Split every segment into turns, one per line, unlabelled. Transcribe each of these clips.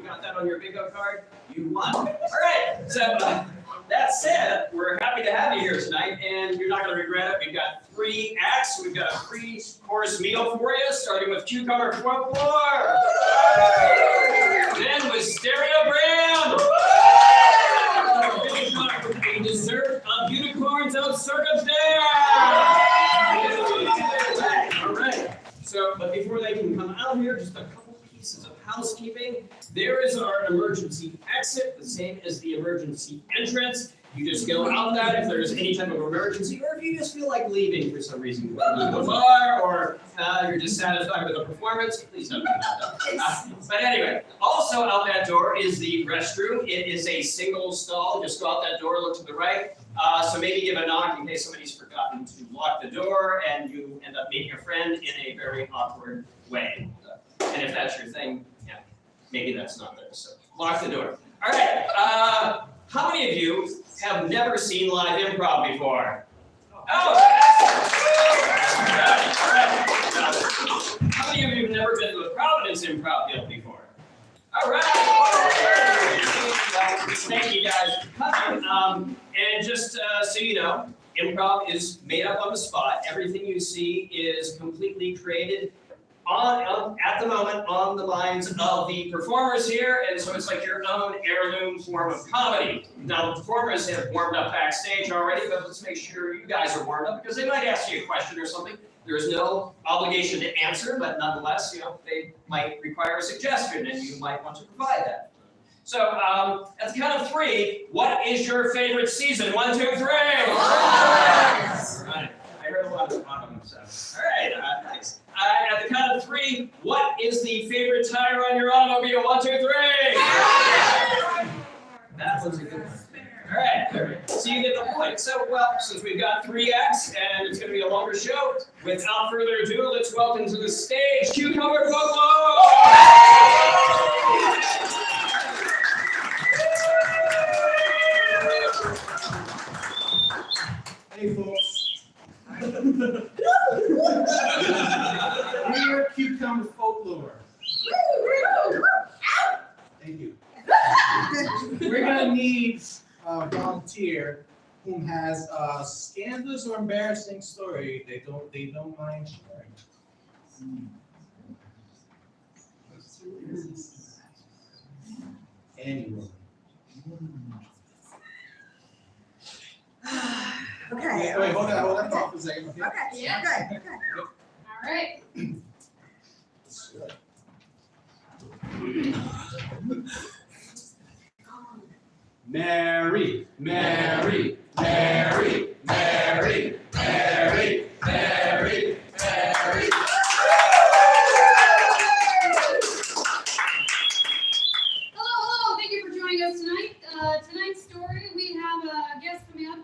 got that on your bingo card, you won. All right, so that said, we're happy to have you here tonight, and you're not going to regret it. We've got 3 acts. We've got a 3-course meal for you, starting with Cucumber Folklore. Then with Stereogram. Finish off with a dessert of unicorns of circumstance. All right. So, but before they can come out here, just a couple pieces of housekeeping. There is our emergency exit, the same as the emergency entrance. You just go out that if there's any type of emergency, or if you just feel like leaving for some reason, you go to the bar, or you're dissatisfied with the performance, please don't do that. But anyway, also out that door is the restroom. It is a single stall. Just go out that door, look to the right. So maybe give a knock in case somebody's forgotten to lock the door, and you end up meeting a friend in a very awkward way. And if that's your thing, yeah, maybe that's not there. So lock the door. All right. How many of you have never seen live improv before? Oh! How many of you have never been to a Providence Improv Guild before? All right! Thank you guys for coming. And just so you know, improv is made up on the spot. Everything you see is completely created at the moment on the minds of the performers here, and so it's like your own heirloom form of comedy. Now, the performers have warmed up backstage already, but let's make sure you guys are warmed up, because they might ask you a question or something. There is no obligation to answer, but nonetheless, you know, they might require a suggestion, and you might want to provide that. So, at the count of 3, what is your favorite season? 1, 2, 3! Yes! All right. I heard a lot of them, so. All right, nice. At the count of 3, what is the favorite tire on your automobile? 1, 2, 3! That was a good one. All right, so you get the point. So, well, since we've got 3 acts and it's going to be a longer show, without further ado, let's welcome to the stage Cucumber Folklore!
Hey, folks. We're Cucumber Folklore. Thank you. We're gonna need a volunteer who has a scandalous or embarrassing story they don't mind sharing. Anyone.
Okay.
Wait, hold on for a second. Okay.
Okay. Yeah. Okay.
All right.
Mary, Mary, Mary, Mary, Mary, Mary, Mary.
Hello. Thank you for joining us tonight. Tonight's story, we have a guest coming up,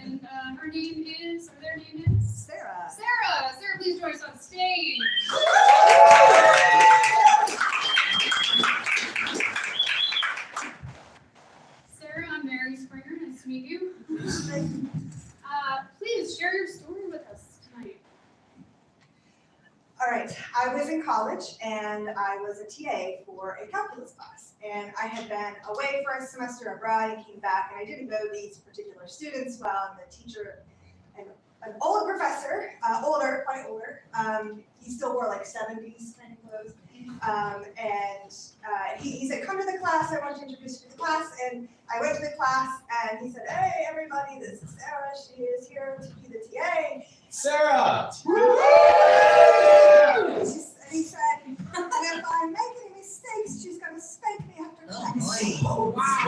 and her name is, or their name is?
Sarah.
Sarah, please join us on stage. Sarah, I'm Mary Springer. Nice to meet you. Please share your story with us tonight.
All right. I was in college and I was a TA for a calculus class. And I had been away for a semester abroad and came back, and I didn't know these particular students well. And the teacher, an old professor, quite older. He still wore like 70s kind of clothes. He said, "Come to the class. I want to introduce you to the class." And I went to the class, and he said, "Hey, everybody, this is Sarah. She is here to be the TA."
Sarah!
And he said, "And if I make any mistakes, she's going to spank me after class."
Oh, wow.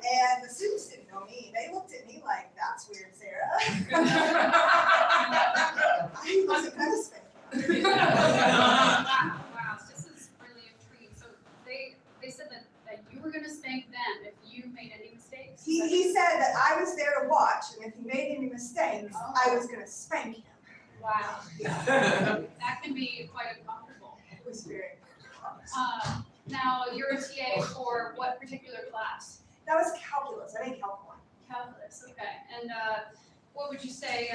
And the students didn't know me. They looked at me like, "That's weird, Sarah." I wasn't going to spank her.
Wow, this is really intriguing. So they said that you were going to spank them if you made any mistakes?
He said that I was there to watch, and if he made any mistakes, I was going to spank him.
Wow. That can be quite uncomfortable.
It was very
Now, you're a TA for what particular class?
That was calculus. I think Calc 1.
Calculus, okay. And what would you say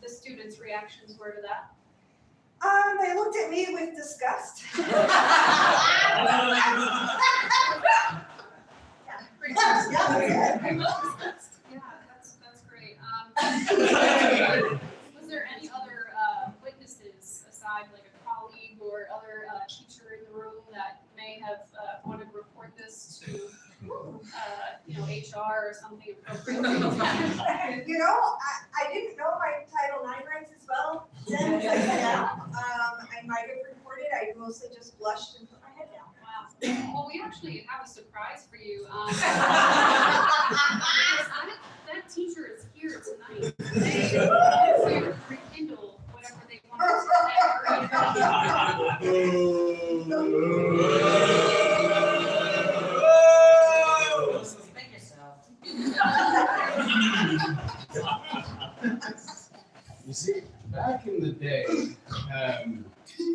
the students' reactions were to that?
They looked at me with disgust best.
Pretty
Yeah,
cool.
that's it.
Yeah, that's great. Was there any other witnesses aside, like a colleague or other teacher in the room that may have wanted to report this to, HR or something appropriate?
You know, I didn't know my Title IX rights as well then as I do now. I might have reported, I mostly just blushed and put my head down.
Wow. Well, we actually have a surprise for you. That teacher is here tonight. They to rekindle whatever they want
Make yourself.
You see, back in the day,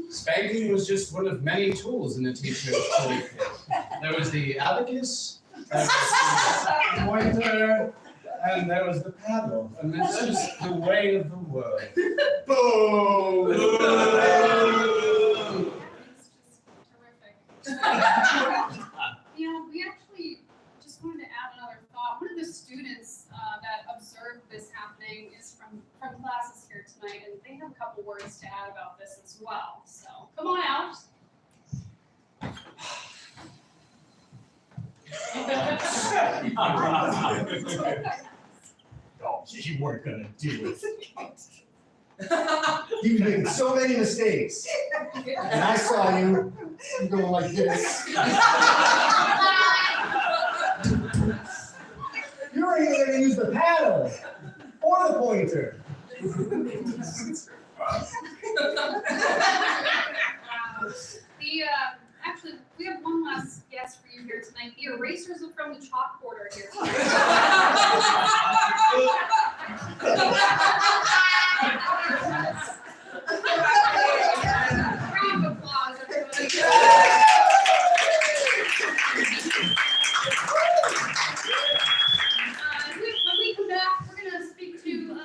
spanking was just one of many tools in a teacher's toolkit. There was the abacus, there was the pointer, and there was the paddle, and that's just the way of the world. Boom!
It's just terrific. We actually just wanted to add another thought. One of the students that observed this happening is from classes here tonight, and they have a couple words to add about this as well. So come on out.
Oh, you weren't gonna do it. He was making so many mistakes. And I saw you going like this. You weren't even gonna use the paddle or the pointer.
Actually, we have one last guest for you here tonight. The erasers are from the chalkboard are here. Round of applause, everybody. When we come back, we're gonna speak to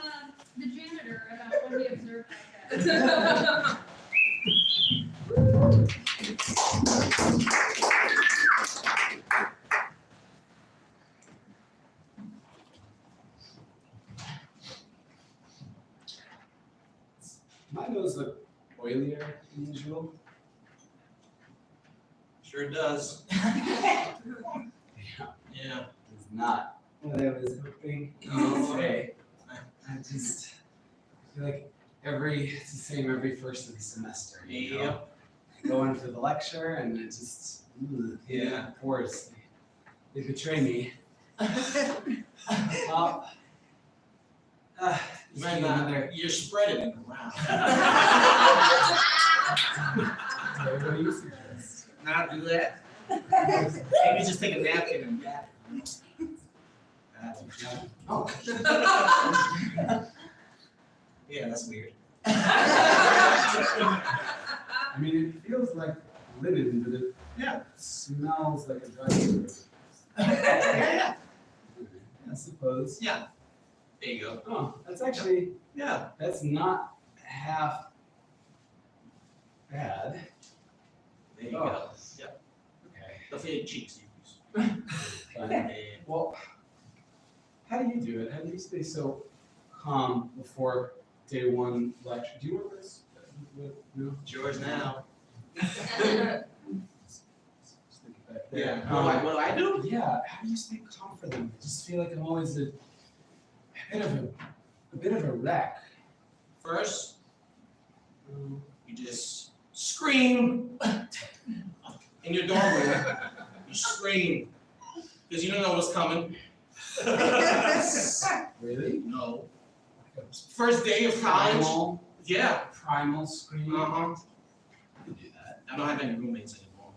the janitor about what he observed like that.
My nose look oilier than usual.
Sure does.
Yeah,
Yeah.
it's not what I was hoping you would say. I just feel like it's the same every first of the semester. You know?
Yep.
I go in for the lecture and it just,
Yeah.
Pores, they betray me. Well, just
Man,
need another.
you're spreading it around.
What do you suggest?
Not do that. Maybe just take a napkin and dab it.
Oh.
Yeah, that's weird.
I mean, it feels like linen, but it
Yeah.
smells like a dry cleaner.
Yeah.
I suppose.
Yeah. There you go.
Oh,
Yeah.
that's not half bad.
There you
Oh.
go. Yep.
Okay.
The fake cheeks you use.
Fine.
And
Well, how do you do it? How do you stay so calm before day one lecture? Do you want this? No?
it's yours now.
Just think back there.
Yeah. What do I do?
Yeah, how do you stay calm for them? I just feel like I'm always a bit of a wreck.
First, you just scream in your doorway. You scream because you don't know what's coming.
Really?
No. First day of college. Yeah.
Primal scream.
Uh-huh.
I can do that.
I don't have any roommates anymore.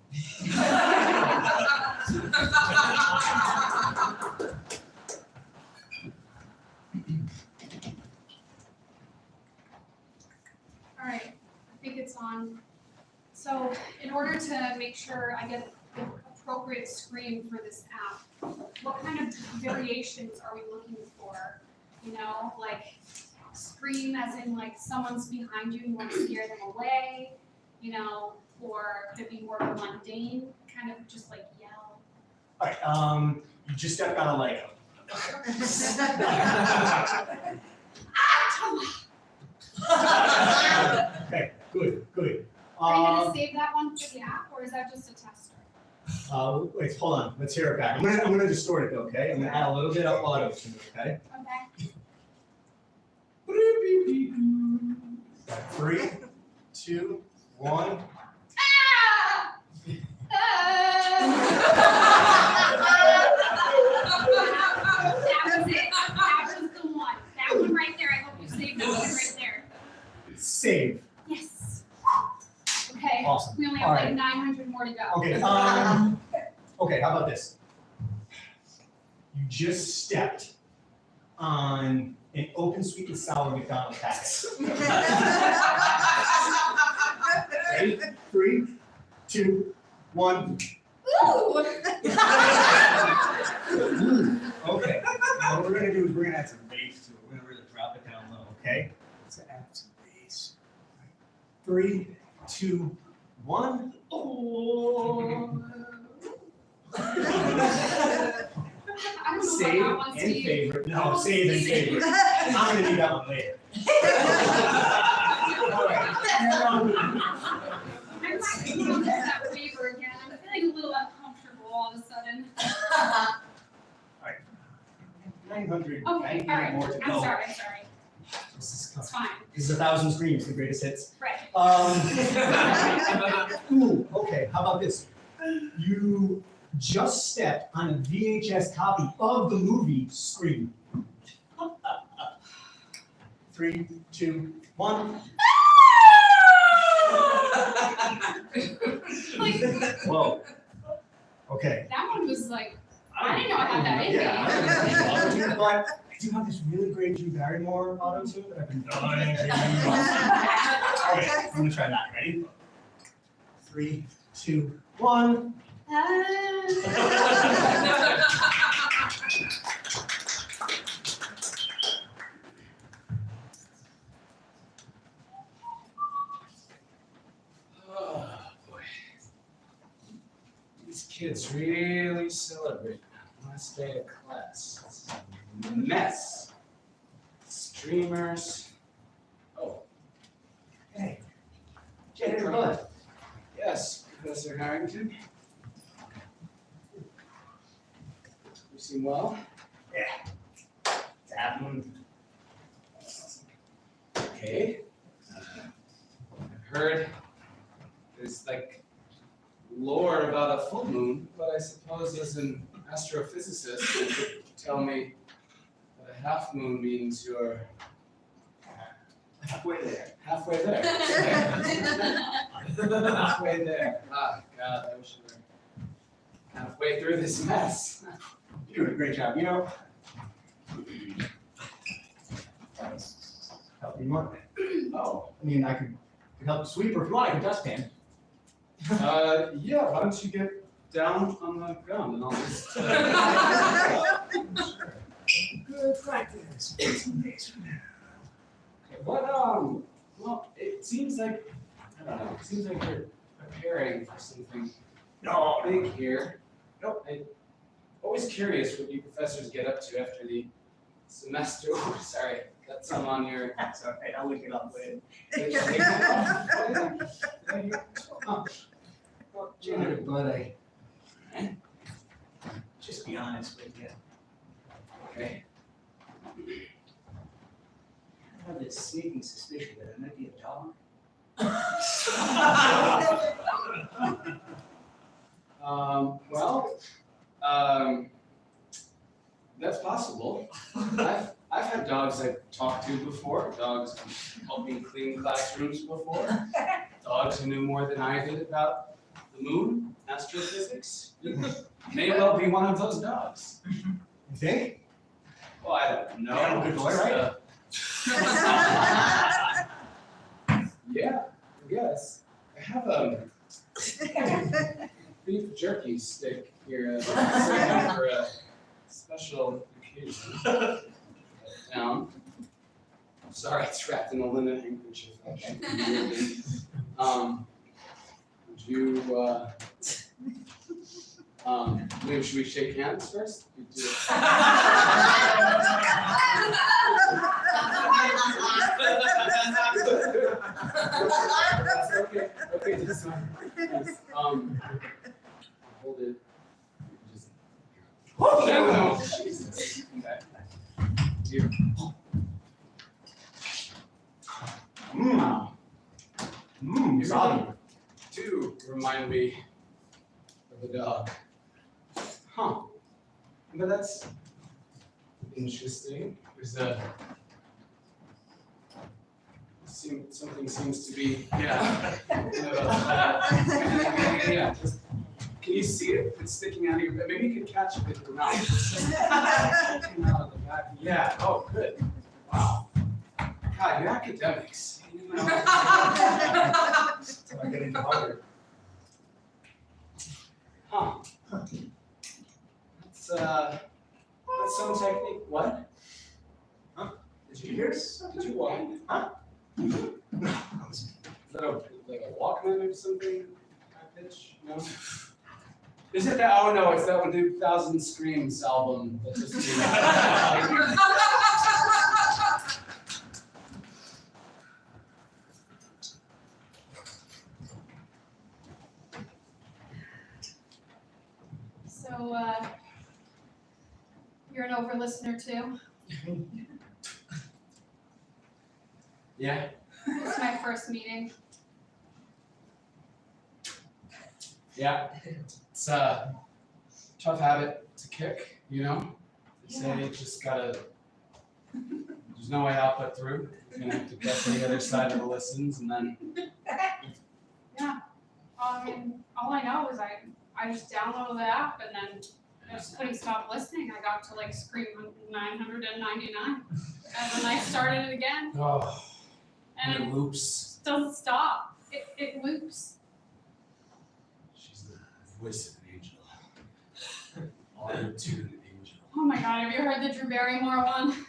All right, I think it's on. So in order to make sure I get the appropriate scream for this app, what kind of variations are we looking for? You know, like scream as in like someone's behind you and you want to scare them away. you know, or could it be more mundane, kind of just like yell?
Alright, you just stepped on a Lego. Okay, good, good.
Are you gonna save that one for the app, or is that just a tester?
Wait, hold on, let's hear it back. I'm gonna distort it though, okay? I'm gonna add a little bit of auto to it, okay?
Okay.
3, 2, 1.
That was it. That was the one. That one right there. I hope you saved that one right there.
Save.
Yes. Okay.
Awesome.
We only have
All
like
right.
900 more to go.
Okay, okay, how about this? You just stepped on an open sweet and sour McDonald's packet. Ready? 3, 2, 1.
Ooh.
Okay, now what we're gonna do is we're gonna add some bass to it. We're gonna really drop it down low, okay? Let's add some bass. 3, 2, 1. Oh.
I don't know
Save
about that one,
and
Steve.
favorite. No, save and favorite. I'm gonna need that one later.
I'm not going to that waiver again. I'm feeling a little uncomfortable all of a sudden.
900.
Okay, all right.
more to go.
I'm sorry.
This is
It's fine.
This is 1,000 Screams, the greatest hits.
Right.
Ooh, okay, how about this? You just stepped on a VHS copy of the movie Scream. 3, 2, 1.
Like,
Whoa. Okay.
that one was like, I didn't know I had that in me.
Yeah. But I do have this really great Drew Barrymore auto tune that I've been dying to use. Okay, I'm gonna try that. Ready? 3, 2, 1.
Oh, boy. These kids really celebrate last day of class. It's a mess. Streamers. Oh,
Hey. Jenny Bud.
yes, Professor Harrington. You seem well?
It's happening.
Okay. I've heard there's like lore about a full moon, but I suppose as an astrophysicist, you could tell me that a half moon means you're
Halfway there.
halfway there. Halfway there. Ah, God, I wish we were halfway through this mess.
You're doing a great job. You know, help me more.
Oh,
I mean, I could help sweep or fly a dustpan.
yeah, why don't you get down on the ground and I'll just.
Good practice. 18 days from now.
What, well, it seems like, I don't know, it seems like you're preparing for something
No.
big here. Nope, I'm always curious what you professors get up to after the semester. Oh, sorry, got some on your.
That's all right. I'll look it up later.
Oh,
Well, Jenny Bud, just be honest with you.
okay.
I have this sneaking suspicion that I might be a dog.
Well, that's possible. I've had dogs I've talked to before, dogs who helped me clean classrooms before, dogs who knew more than I did about the moon, astrophysics. May well be one of those dogs.
You think?
Well, I don't know.
Yeah, good boy, right?
Yeah, yes. I have beef jerky stick here saved for a special occasion. Down. Sorry, it's wrapped in a linen handkerchief.
you, maybe should we shake hands first? You do it. That's okay. Okay, just thanks. Hold it. Just. No. Jesus. Okay. Here.
Sorry.
Do remind me of the dog. Huh. But that's interesting. There's something seems to be, yeah. Yeah, just, can you see it? It's sticking out of your, maybe you could catch it with your mouth. Sticking out of the back. Yeah, oh, good. Wow. God, you're academics. You know.
So I get into Harvard.
Huh. That's some technique. What? Huh? Did you hear? Did you walk? Huh? Is that like a Walkman or something? High pitch? No. Is it that? Oh no, it's that one 2000 Screams album that just came out.
So, you're an over listener too?
Yeah.
This is my first meeting.
Yeah. It's a tough habit to kick, you know? They say you just gotta, there's no way out but through. You're gonna have to get to the other side of the listens and then.
Yeah. I mean, all I know is I just downloaded the app and then I just couldn't stop listening. I got to like Scream 999. And then I started it again.
Oh,
And
it loops.
it doesn't stop. It loops.
She's the voice of an angel. Auto-tuned angel.
Oh my god, have you heard the Drew Barrymore one?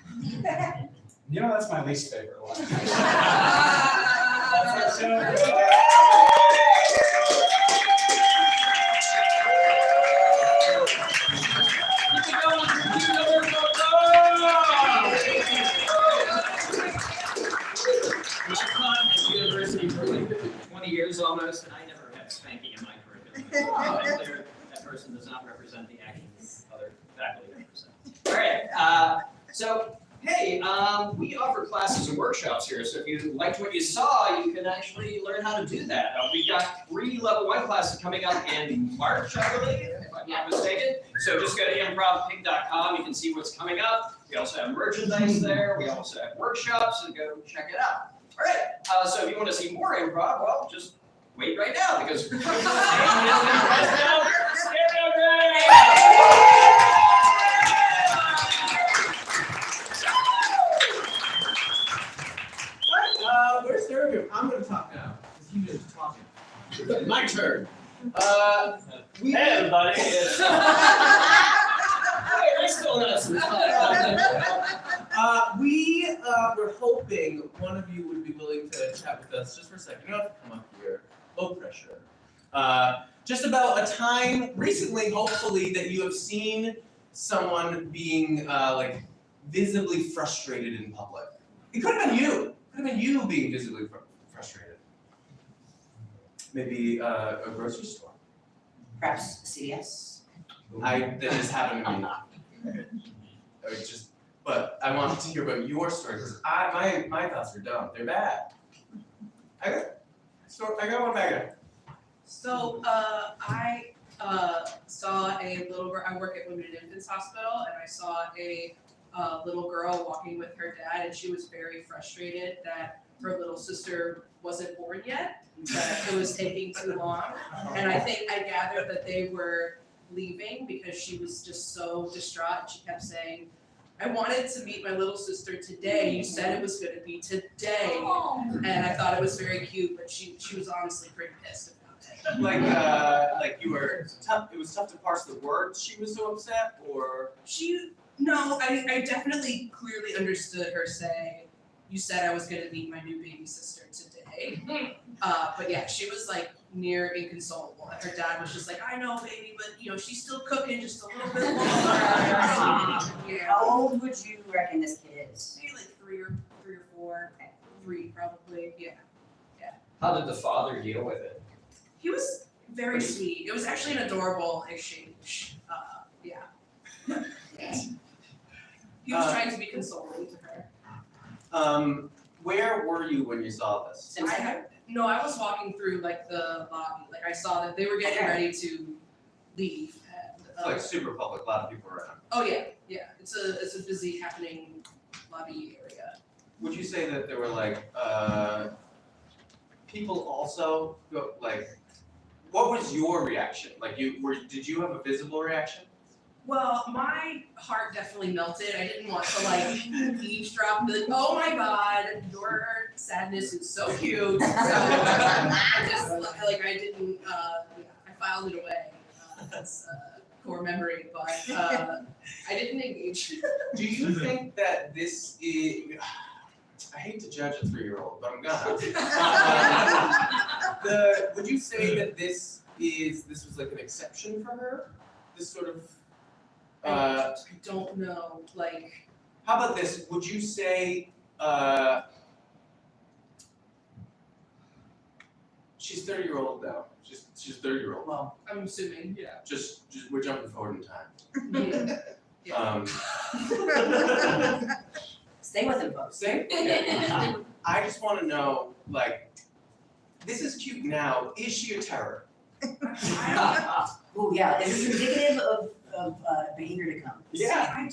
You know, that's my least favorite one.
I've taught at the university for like 20 years almost, and I never had spanking in my curriculum. It's clear that person does not represent the actions other faculty represent. All right, so hey, we offer classes and workshops here, so if you liked what you saw, you can actually learn how to do that. We've got 3 level 1 classes coming up in March, I believe, if I'm not mistaken. So just go to improvpig.com, you can see what's coming up. We also have merchandise there, we also have workshops, so go check it out. All right, so if you want to see more improv, well, just wait right now, because we're going to
Where's Stereogram? I'm gonna talk now, because he was talking.
My turn.
Hey, everybody. It's... Hey, we're still not some
We were hoping one of you would be willing to chat with us just for a second. You don't have to come up here. Low pressure. Just about a time recently, hopefully, that you have seen someone being like visibly frustrated in public. It could have been you. It could have been you being visibly frustrated. Maybe a grocery store.
Perhaps CVS?
That just happened to me. But I wanted to hear about your story because my thoughts are dumb. They're bad. I got one back there.
So I saw a little girl. I work at Women and Infants Hospital, and I saw a little girl walking with her dad, and she was very frustrated that her little sister wasn't born yet, that it was taking too long. And I gathered that they were leaving because she was just so distraught. She kept saying, I wanted to meet my little sister today. You said it was going to be today. And I thought it was very cute, but she was honestly pretty pissed about it.
Like you were tough. It was tough to parse the words. She was so upset, or
No, I definitely clearly understood her say, you said I was going to meet my new baby sister today. awake. But yeah, she was like near inconsolable. And her dad was just like, I know, baby, but you know, she's still cooking just a little bit longer. Yeah.
How old would you reckon this kid is?
Maybe like three or four. 3 probably, yeah.
How did the father deal with it?
He was very sweet. It was actually an adorable exchange. Yeah. He was trying to be consoling to her.
Where were you when you saw this?
I was walking through like the lobby. Like I saw that they were getting ready to leave. And,
It's like super public, a lot of people around.
oh yeah. It's a busy happening lobby area.
Would you say that there were like people also go like? What was your reaction? Like did you have a visible reaction?
Well, my heart definitely melted. I didn't want to like eavesdrop and be like, oh my god, your sadness is so cute. So I just like I didn't I filed it away. That's a core memory, but I didn't engage.
Do you think that this is? I hate to judge a 3-year-old, but I'm gonna. Would you say that this was like an exception for her? This sort of.
I don't know. Like.
How about this? Would you say she's 30-year-old now? She's 30-year-old.
Well,
I'm assuming.
Yeah. Just we're jumping forward in time.
Yeah.
stay with him, folks.
Say. Yeah. I just want to know, like, this is cute now. Is she a terror?
Oh yeah, is this indicative of behavior to come?
Yeah.
I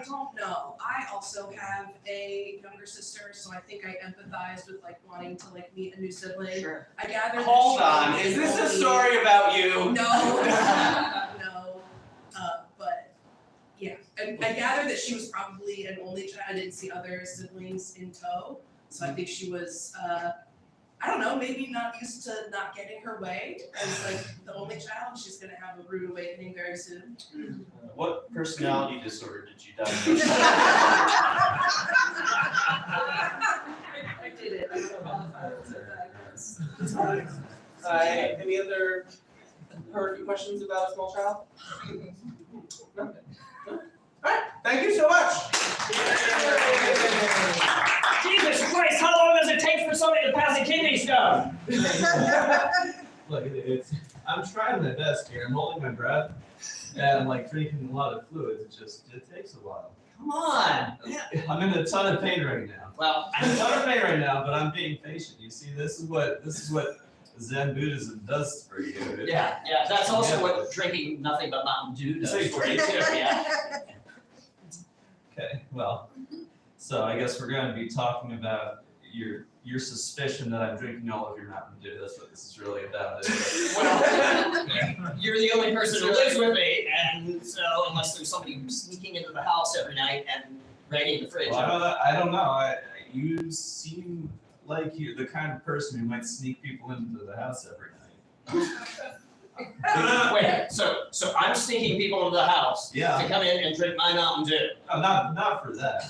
don't know. I also have a younger sister, so I think I empathize with like wanting to like meet a new sibling.
Sure.
I gather that
Hold
she
on.
was
Is this a
only-
story about you?
No. No. But yeah, I gather that she was probably an only child. I didn't see other siblings in tow, so I think she was. I don't know, maybe not used to not getting her way as like the only child. She's gonna have a rude awakening very soon.
What personality disorder did you diagnose?
I did it. I don't know if I was a
Any other questions about a small child? No? Alright, thank you so much.
Jesus Christ, how long does it take for somebody to pass a kidney stone?
Look, I'm trying my best here. I'm holding my breath and I'm like drinking a lot of fluids. It takes a while.
Come on.
I'm in a ton of pain right now.
Well,
I'm in a ton of pain right now, but I'm being patient. You see, this is what Zen Buddhism does for you.
yeah, that's also what drinking nothing but Mountain Dew does
Say
for you too, yeah.
Okay, well, so I guess we're going to be talking about your suspicion that I'm drinking all of your Mountain Dew. That's what this is really about.
Well, you're the only person who lives with me, and so unless there's somebody sneaking into the house every night and raiding the fridge.
Well, I don't know. You seem like you're the kind of person who might sneak people into the house every night.
Wait, so I'm sneaking people into the house to come in and drink my Mountain Dew.
No, not for that.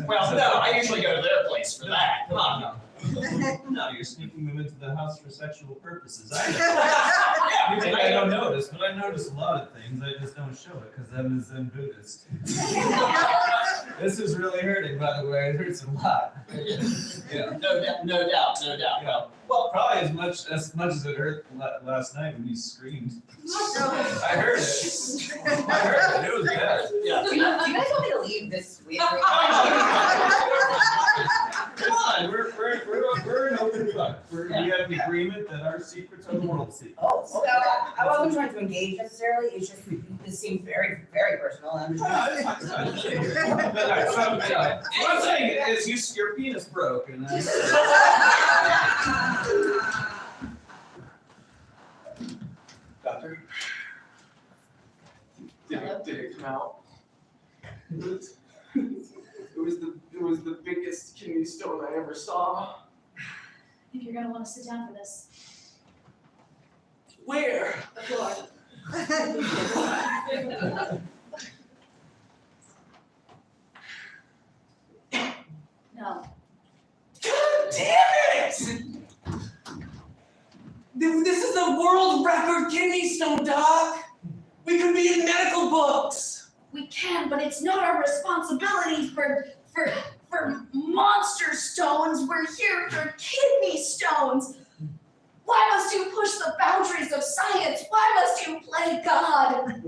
Well, no, I usually go to their place for that. Come on.
No, you're sneaking them into the house for sexual purposes. I know. You think I don't notice, but I notice a lot of things. I just don't show it because I'm a Zen Buddhist. This is really hurting, by the way. It hurts a lot. Yeah.
No doubt.
Yeah. Well, probably as much as it hurt last night when you screamed. I heard it. It was bad.
Yeah.
Do you guys want me to leave this week?
Come on,
We're an open book. We have an agreement that our secrets are the world secrets.
Oh, okay. I wasn't trying to engage necessarily. It's just this seemed very, very personal. I'm just
What I'm saying is your penis broke and
Doctor? Did it come out? It was the biggest kidney stone I ever saw.
I think you're gonna want to sit down for this.
Where?
The floor.
No.
God damn This is a world record kidney stone, Doc. We could be in medical books.
We can, but it's not our responsibility for monster stones. We're here for kidney stones. Why must you push the boundaries of science? Why must you play God?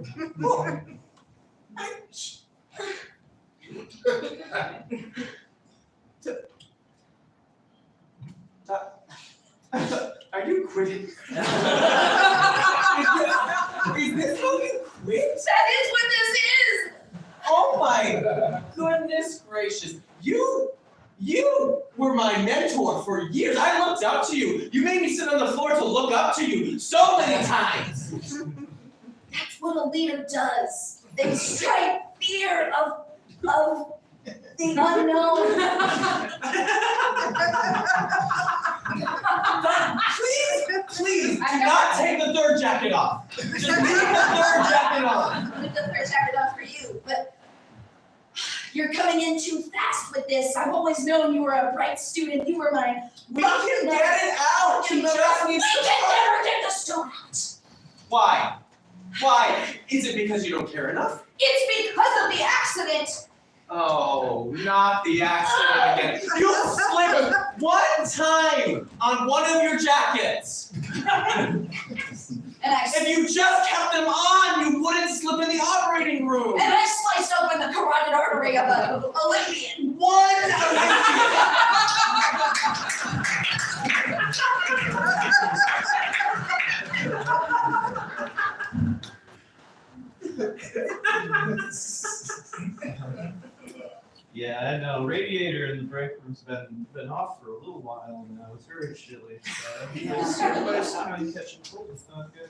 Are you quitting? Is this how you quit?
That is what this is.
Oh my goodness gracious. You were my mentor for years. I looked up to you. You made me sit on the floor to look up to you so many times.
That's what a leader does. They strike fear of the unknown.
Please, do not take the third jacket off. Just leave the third jacket on.
I'll leave the third jacket off for you, but you're coming in too fast with this. I've always known you were a bright student. You were my
We can get it out. We just need
We can never get the stone out.
Why? Why? Is it because you don't care enough?
It's because of the accident.
Oh, not the accident again. You slipped one time on one of your jackets.
And
If you just kept them on, you wouldn't slip in the operating room.
I sliced open the carotid artery of an Olympian.
One
Yeah, I know. Radiator in the break room's been off for a little while now. It's very chilly. Everybody's kind of catching cold. It's not good.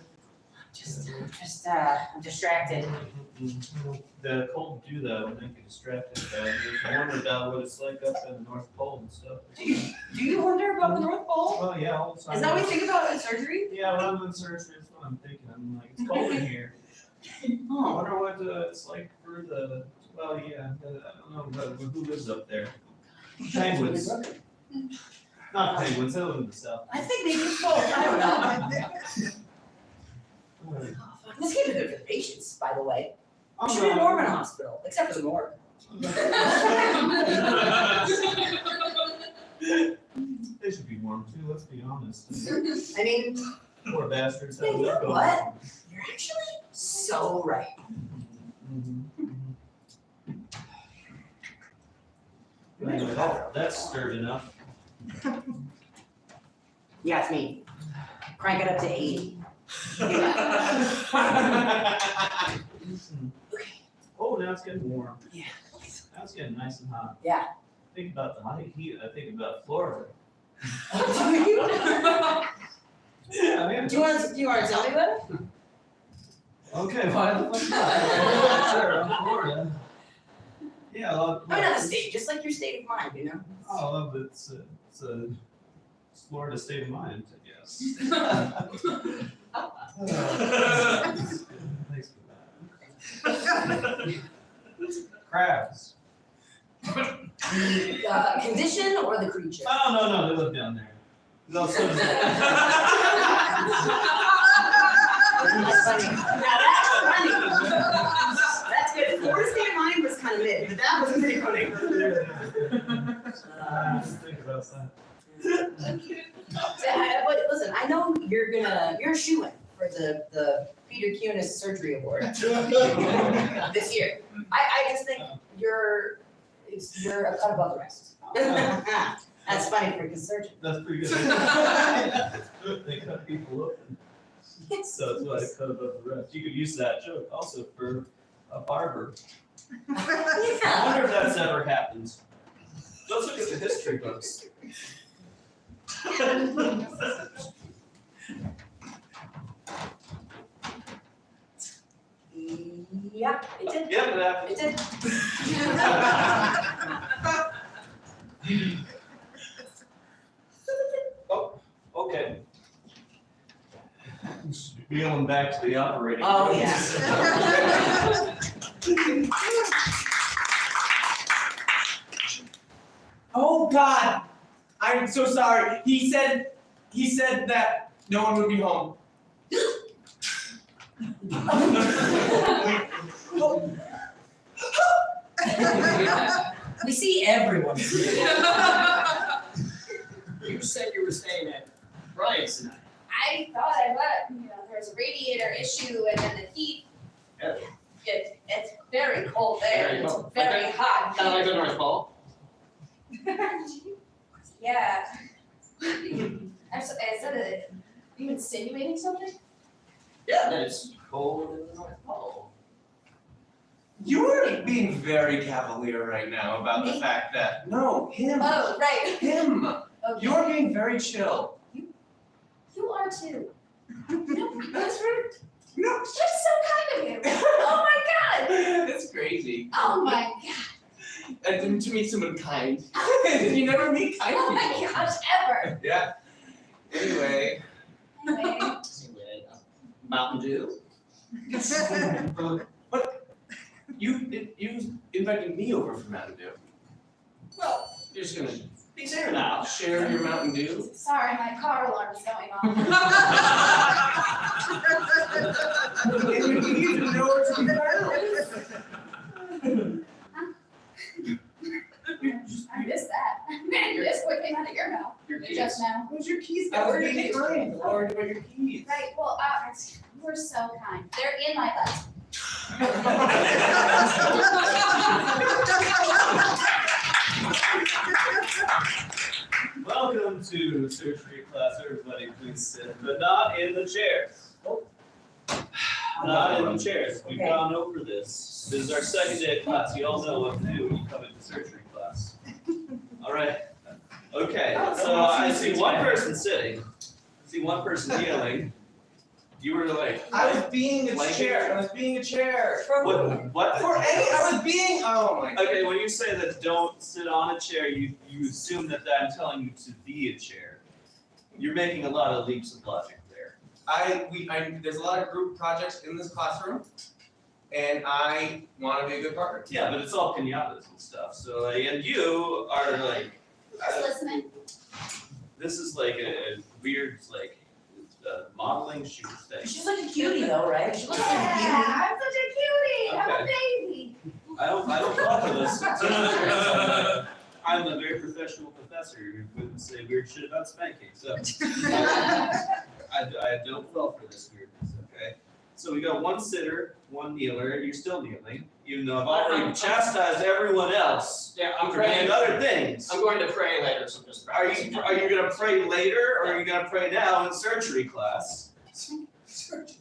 I'm distracted.
The cold do that and make you distracted. You wonder about what it's like up in the North Pole and stuff.
Do you wonder about the North Pole?
Well, yeah, all the time.
Is that what you think about in surgery?
Yeah, when I'm in surgery, that's what I'm thinking. I'm like, it's cold in here. I
Oh.
wonder what it's like for the. Well, yeah, I don't know who lives up there. Penguins. Not penguins. They live in the south.
I think they do both. I don't know. This can't be good for the patients, by the way. We should be more in a hospital, except for the morgue.
They should be warm too. Let's be honest.
I mean,
Poor bastards.
you know what? You're actually so right.
Anyway, that's stirred enough.
Yeah, it's me. Crank it up to 80.
Oh, now it's getting warm.
Yeah.
Now it's getting nice and hot.
Yeah.
Think about the high heat. I think about Florida. Yeah, man.
Do you want to tell me about it?
Okay, why the fuck not? Sure, I'm Florida. Yeah, well,
I mean, not the state, just like your state of mind, you know?
oh, well, but it's a Florida state of mind, I guess. Thanks for that. Crabs.
Condition or the creature?
Oh, no, they live down there. No, so
That's funny. Now that's funny. That's good. Florida state of mind was kind of mid, but that was pretty funny.
think about that.
But listen, I know you're shoo-in for the Peter Kunis Surgery Award this year. I just think you're a cut above the rest. That's funny for a surgeon.
That's pretty good. They cut people open. So that's why I cut above the rest. You could use that joke also for a barber. I wonder if that's ever happened. Let's look at the history books.
Yeah, it did.
Yep, it happened.
It did.
Oh, okay. Wheeling back to the operating room.
Oh, yeah.
Oh God, I'm so sorry. He said that No one would be home.
We see everyone.
You said you were staying at Bryant's tonight.
I thought I would, there was a radiator issue and then the heat.
Yeah.
It's very cold there,
Very
it's
cold.
very hot.
Kind of like the North Pole.
Yeah. I said are you insinuating something?
Yeah, that it's cold in the North Pole.
You're being very cavalier right now about the
Me?
fact that, no, him,
Oh, right.
him.
Okay.
You're being very chill.
You are too. That's rude.
No.
That's so kind of you. Oh my god.
That's crazy.
Oh my god.
And to meet someone kind. You never meet kind
Oh my
people.
gosh, ever.
Yeah. Anyway.
Anyway.
Anyway, Mountain Dew.
But you invited me over for Mountain Dew.
Well, you're just gonna be there now.
Share your Mountain Dew.
Sorry, my car alarm's going off.
And you need to know where to be found.
I missed that. Man, this quick came out of your mouth.
Your keys.
Just now.
Where's your keys?
Oh,
I was
where are your
being
keys?
kind. Lord, where are your keys?
Right, well, you were so kind. They're in my butt.
Welcome to surgery class, everybody please sit, but not in the chairs. Not in the chairs, we've gone over this. This is our second day of class, you all know what to do when you come into surgery class. All right, okay, so I see one person sitting, I see one person kneeling. You were like.
I was being a
Like-
chair. I was being a chair.
What?
For any, I was being. Oh my.
Okay, when you say that don't sit on a chair, you assume that I'm telling you to be a chair. You're making a lot of leaps of logic there.
There's a lot of group projects in this classroom, and I want to be a good partner.
Yeah, but it's all pinatas and stuff. So like, and you are like,
Just listening.
this is like a weird like modeling shoot thing.
She's like a cutie though, right? She looks like a
Yeah,
cutie.
I'm such a cutie. I'm a
Okay.
baby.
I don't fall for this. I'm a very professional professor who wouldn't say weird shit about spanking. So I don't fall for this weirdness. Okay. So we got one sitter, one kneeler. You're still kneeling, even though I've already chastised everyone else
Yeah, I'm
for doing
praying.
other things.
I'm going to pray later, so just
Are you gonna pray later, or are you gonna pray now in surgery class?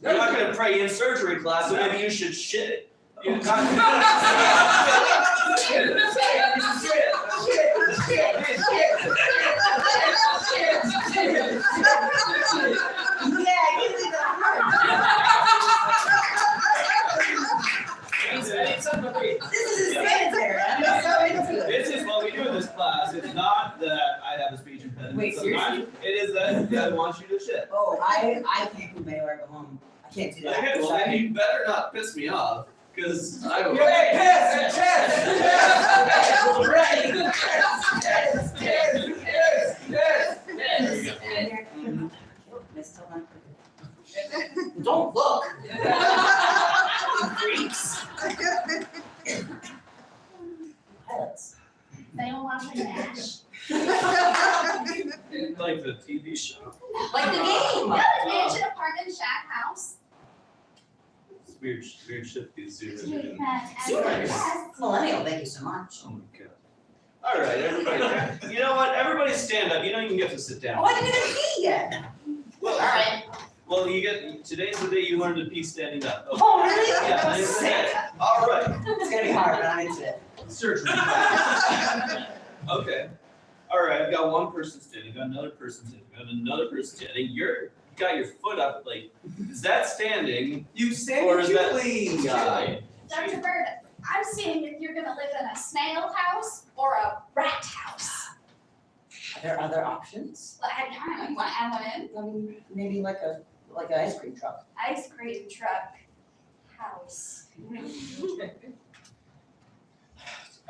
You're not gonna pray in surgery class, so maybe you should shit it. You
This is sanitary. I'm so into it.
This is what we do in this class. It's not that I have a speech impediment.
Wait,
sometimes. It is that I want you to shit.
Oh, I can't move anywhere but home. I can't do that.
Okay, well then you better not piss me off, because I will.
Don't look. Freaks. Pilots.
They don't want to mash.
Like the TV show.
Like the game.
Yeah, the mansion, apartment, shack, house.
It's weird shit these Zoomers are
Yes.
doing.
Zoomers. Millennial, thank you so much.
Oh my god. All right, everybody. You know what? Everybody stand up. You don't even get to sit down.
Oh, I didn't even pee yet.
Well,
Alright.
Well, you get today's the day you learn to pee standing up. Okay.
Oh, really?
Yeah, today's the day. All right.
It's gonna be hard, but I'm into it.
Surgery. Okay. All right. I've got one person standing. I've got another person standing. I've got another person standing. You got your foot up. Like, is that standing?
You stand
Or is that
cutely.
guy?
Dr. Bird, I'm seeing if you're gonna live in a snail house or a rat house.
Are there other options?
Well, I kind of want to add one in.
I mean, maybe like an ice cream truck.
Ice cream truck house.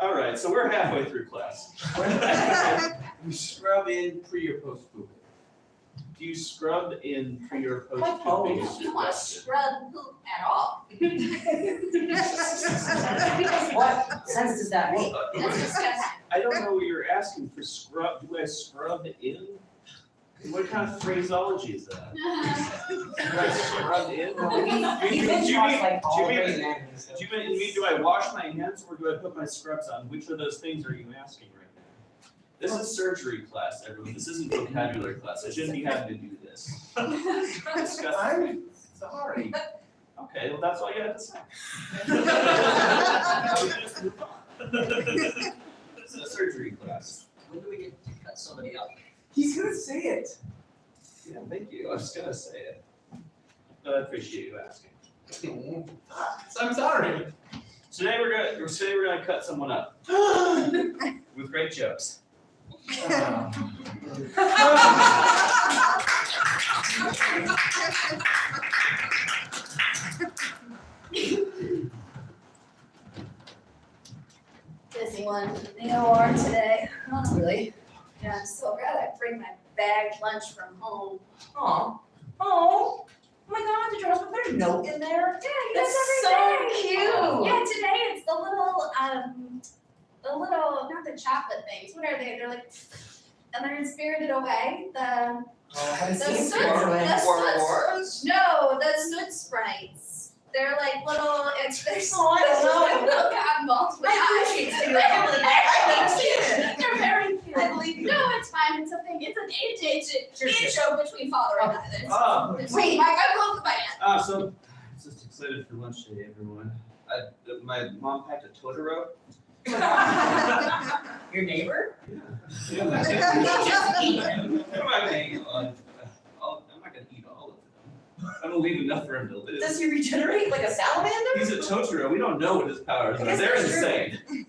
All right. So we're halfway through class.
You scrub in pre or post poop.
Do you scrub in pre or post
Like, oh,
pooping?
You don't want to scrub poop at all.
What sense does that make?
That's disgusting.
I don't know what you're asking for scrub. Do I scrub in? What kind of phraseology is that? Do I scrub in?
He's
Do
been
you
taught
mean-
like all
do you
day
mean-
now.
Do you mean do I wash my hands or do I put my scrubs on? Which of those things are you asking right now? This is surgery class, everyone. This isn't vocabulary class. I shouldn't be having to do this. Disgusting.
I'm sorry.
Okay, well, that's all you had to say. Now we just move on. This is a surgery class.
When do we get to cut somebody up?
He's gonna say it.
Yeah, thank you. I was gonna say it. But I appreciate you asking.
I'm sorry.
Today we're gonna cut someone up with great jokes.
Busy one in the OR today.
Oh, really?
Yeah, I'm so glad I bring my bagged lunch from home.
Aw. Oh my God, did you put their note in there?
Yeah, he
That's
does
so
every day.
cute.
Yeah, today it's the little, not the chocolate things. What are they? They're like, and they're in Spirited Away. The
Oh, I haven't
The
seen
soot-
it.
the soot- no, the soot sprites. They're like little. They're
Oh, I don't know.
little cotton balls with
I
eyes.
appreciate it. I believe it.
They're very cute.
I believe you.
No, it's fine. It's a thing. It's an age
Sure.
show between father and I.
Oh.
Wait, Mike, I'm close to my hand.
So I'm just excited for lunch today, everyone. My mom packed a Totoro.
Your neighbor?
Yeah. I'm not gonna eat all of them. I'm gonna leave enough for him to live.
Does he regenerate like a salamander?
He's a Totoro. We don't know what his powers
I
are.
guess
They're
that's true.
insane.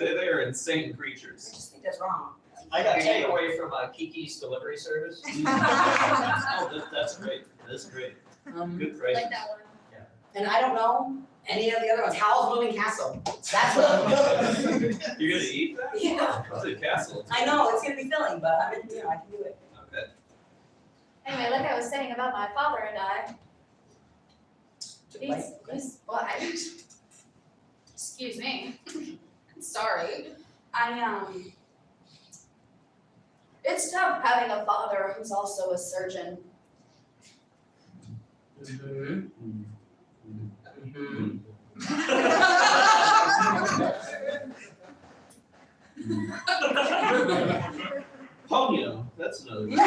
They're insane
I
creatures.
just think that's wrong.
I got takeaway from Kiki's delivery service.
Oh, that's great. That's great. Good price.
Like that one.
And I don't know any of the other ones. Howl's Moving Castle. That's what I'm.
You're gonna eat that?
Yeah.
It's a castle.
I know, it's gonna be filling, but I can do it.
Okay.
Anyway, like I was saying about my father and I. Excuse me. Sorry. It's tough having a father who's also a surgeon.
Ponyo, that's another one.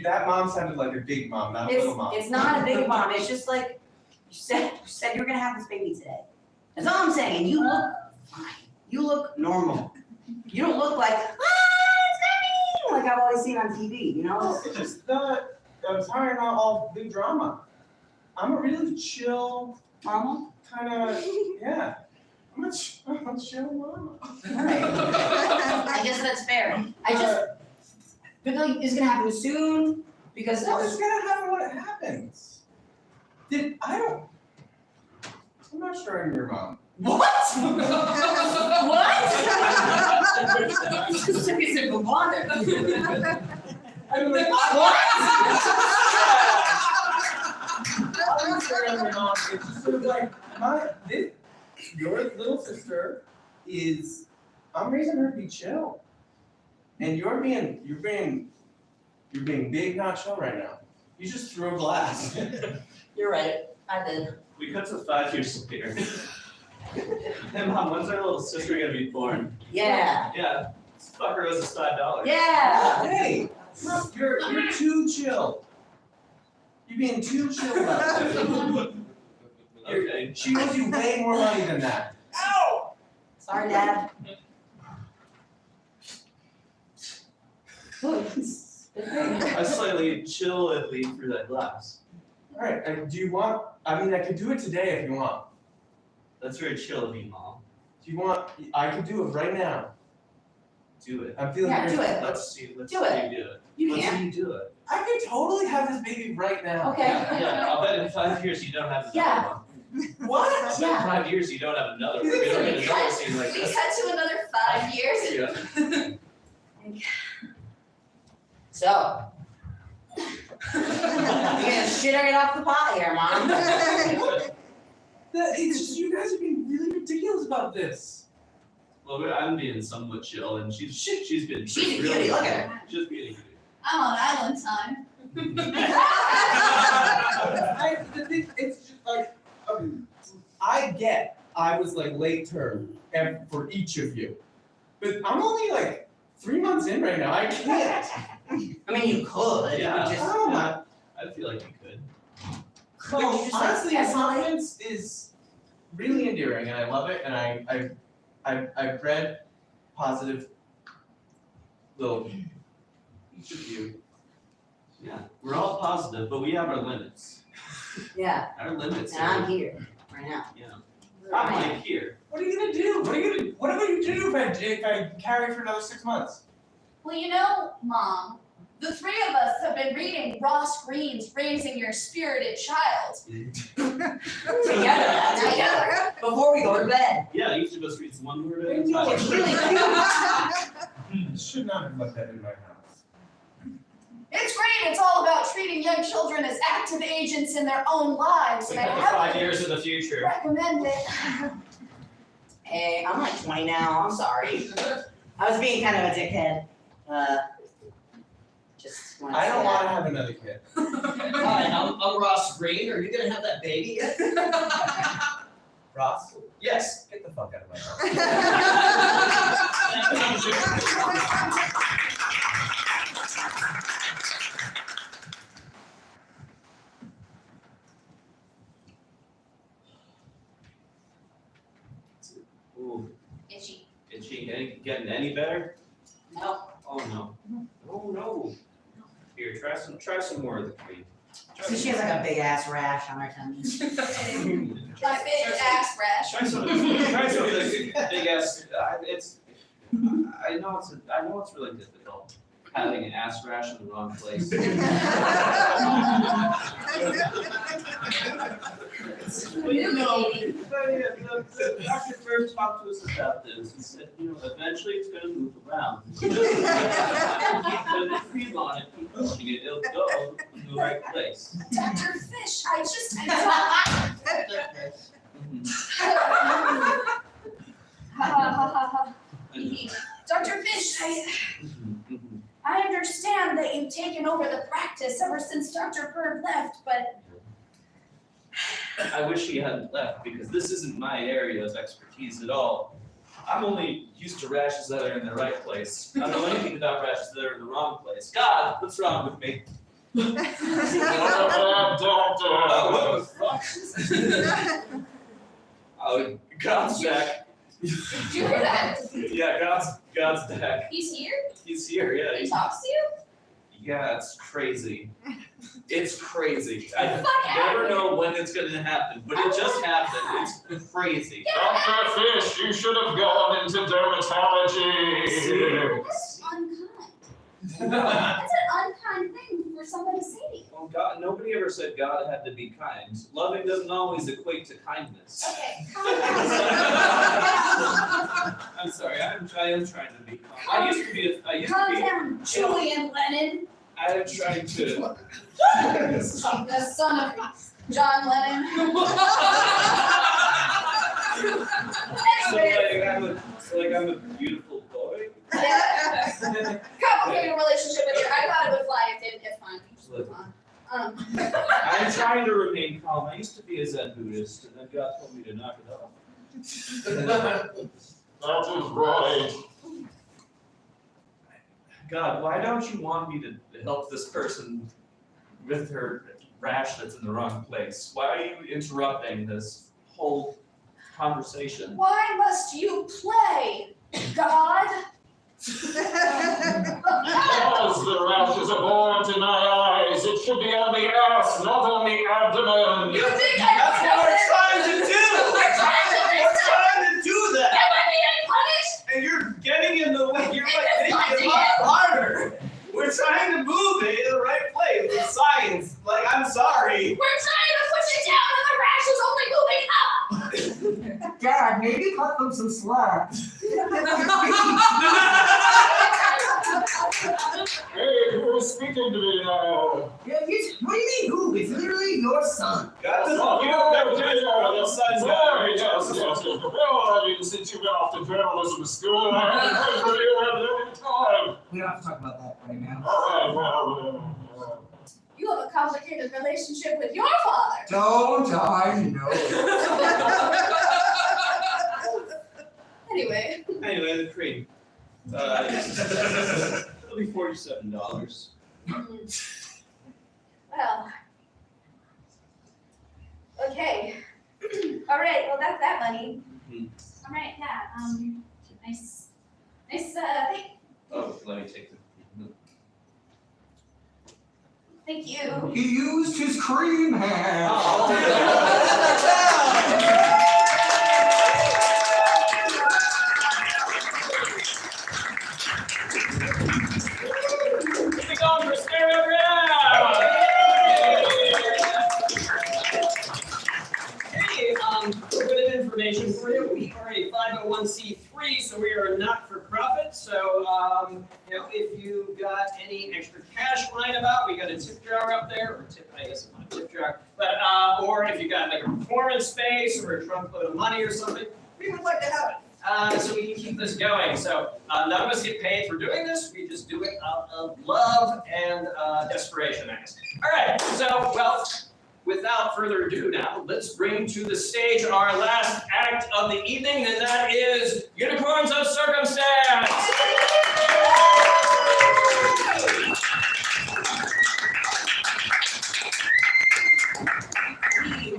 That mom sounded like a big mom, not a little mom.
It's not a big mom, it's just like, you said you were gonna have this baby today. That's all I'm saying, you look fine, you look normal. You don't look like, it's coming, like I've always seen on TV, you know?
It's just not, I'm sorry, not all big drama. I'm a really chill,
Normal?
kinda, yeah. I'm a chill mama.
Alright. I guess that's fair. I just feel like it's gonna happen soon, because I
Well, it's
was,
gonna happen when it happens. I'm not sure I'm your mom.
what? What? Just took a sip of water.
I'm like,
What?
I'm not sure I'm your mom. It's just sort of like, your little sister is, I'm raising her to be chill. And you're being big, not chill right now. You just threw a glass.
You're right, I did.
We cut to 5 years later. Hey mom, when's our little sister gonna be born?
Yeah.
Yeah, this fucker owes us $5.
Yeah.
Hey, you're too chill. You're being too chill about it.
Okay.
She owes you way more money than that. Ow!
Sorry, Dad.
I slightly chilledly through that glass.
Alright, I could do it today if you want.
That's very chill of you, mom.
I could do it right now.
Do it.
I'm feeling
Yeah,
very.
do it.
Let's see
Do
you
it.
do it.
You
Let's
can.
see you do it.
I could totally have this baby right now.
Okay.
Yeah, I'll bet in 5 years you don't have another
Yeah.
one.
What?
I'll bet in 5 years you don't have another one.
You think
You don't
so?
get another scene like
We
this.
cut to another 5 years.
Yeah.
So. You're gonna shit or get off the pot here, Mom.
It's just you guys are being really ridiculous about this.
Well, I'm being somewhat chill, and she's been.
She's a cutie, look at her.
She's being a cutie.
I'm on island time.
The thing, it's just like, I was like late term for each of you, but I'm only like 3 months in right now. I can't.
I mean, you could.
Yeah.
You just,
Oh my.
I feel like you could.
Could you just, like,
Honestly, your
escalate?
confidence is really endearing, and I love it. And I've read positive little each of you.
Yeah, we're all positive, but we have our limits.
Yeah,
Our limits
and I'm
are,
here right now.
I'm like here.
What are you gonna do? What am I gonna do if I carry for another 6 months?
Well, you know, Mom, the 3 of us have been reading Ross Greene's Raising Your Spirited Child.
Together. Before we go to bed.
Yeah, each of us reads one word at a
No,
time.
it's really cute. Should not have left that in my house.
It's great. It's all about treating young children as active agents in their own lives, and I
Except for 5
heavily
years in the future.
recommend it.
Hey, I'm like 20 now, I'm sorry. I was being kind of a dickhead. Just wanted to
I
say
don't
that.
want to have another kid.
Hi, I'm Ross Green. Are you gonna have that baby yet?
Ross,
Yes.
get the fuck out of my house.
Ooh,
Itchy.
getting any better?
No.
Oh no. Oh no. Here, try some more of the cream.
So she has like a big ass rash on her tummy.
My big ass rash.
Try some of the big ass. I know it's really difficult having an ass rash in the wrong place. Dr. first talked to us about this. He said, eventually it's going to move around. Keep the cream on it, keep pushing it, it'll go in the right place.
Dr. Fish, I Dr. Fish, I understand that you've taken over the practice ever since Dr. Bird left, but
I wish he hadn't left because this isn't my area of expertise at all. I'm only used to rashes that are in the right place. I don't know anything about rashes that are in the wrong place. God, what's wrong with me? Oh, what the fuck? Oh, God's back.
did you hear that?
Yeah, God's back.
He's here?
He's here, yeah.
He talks to you?
Yeah, it's crazy. It's crazy. I
Fuck
never
out.
know when it's gonna happen, but it just happened. It's crazy.
Dr. Fish, you should have gone into dermatology.
That's unkind. That's an unkind thing for somebody to say to you.
Well, God, nobody ever said God had to be kind. Loving doesn't always equate to kindness.
Okay, calm down.
I'm sorry, I am trying to be kind. I used to be.
Calm down, Julian Lennon,
I am trying to.
the son of John Lennon. Anyways,
So I'm a beautiful boy.
yeah. Complicated relationship with you. I thought it would fly. It didn't. It's fine. Just move on.
I'm trying to remain calm. I used to be a Zen Buddhist, and then God told me to knock it off.
That is right.
God, why don't you want me to help this person with her rash that's in the wrong place? Why are you interrupting this whole conversation?
Why must you play, God?
Because the rashes are born to my eyes, it should be on the ass, not on the abdomen.
You think I
That's
don't
what
know
we're
this?
trying to do!
We're trying to do
We're
this.
trying to do that!
Am I being punished?
And you're getting in the way. You're
Because
like making it
God
harder. We're trying to move
maybe cut them some slack.
Hey, who's speaking to me now?
Yeah, what do you mean who? It's literally your son.
That's
You
all.
don't know Jay, your son's got
Sorry,
it.
yes. Well, I mean, since you got off to journalism school, I haven't heard from you at any time.
We don't have to talk about that right now.
All right, well,
You have a complicated relationship with your father.
Don't I know?
Anyway,
Anyway, the cream. It'll be $47.
well. Okay. All right, well, that's that money. All right, yeah, nice thing.
Oh, let me take the.
Thank you.
He used his cream hand.
Moving on for Stereogram. Hey, a little bit of information for you. We are a 501c3, so we are not for profit. So, if you got any extra cash lying about, we got a tip jar up there, or tip, I guess it's not a tip jar, but or if you got like a performance space or a trunkload of money or something, we would like to have it. So we can keep this going. So none of us get paid for doing this. We just do it out of love and desperation, I guess. All right. So, well, without further ado now, let's bring to the stage our last act of the evening, and that is Unicorns of Circumstance.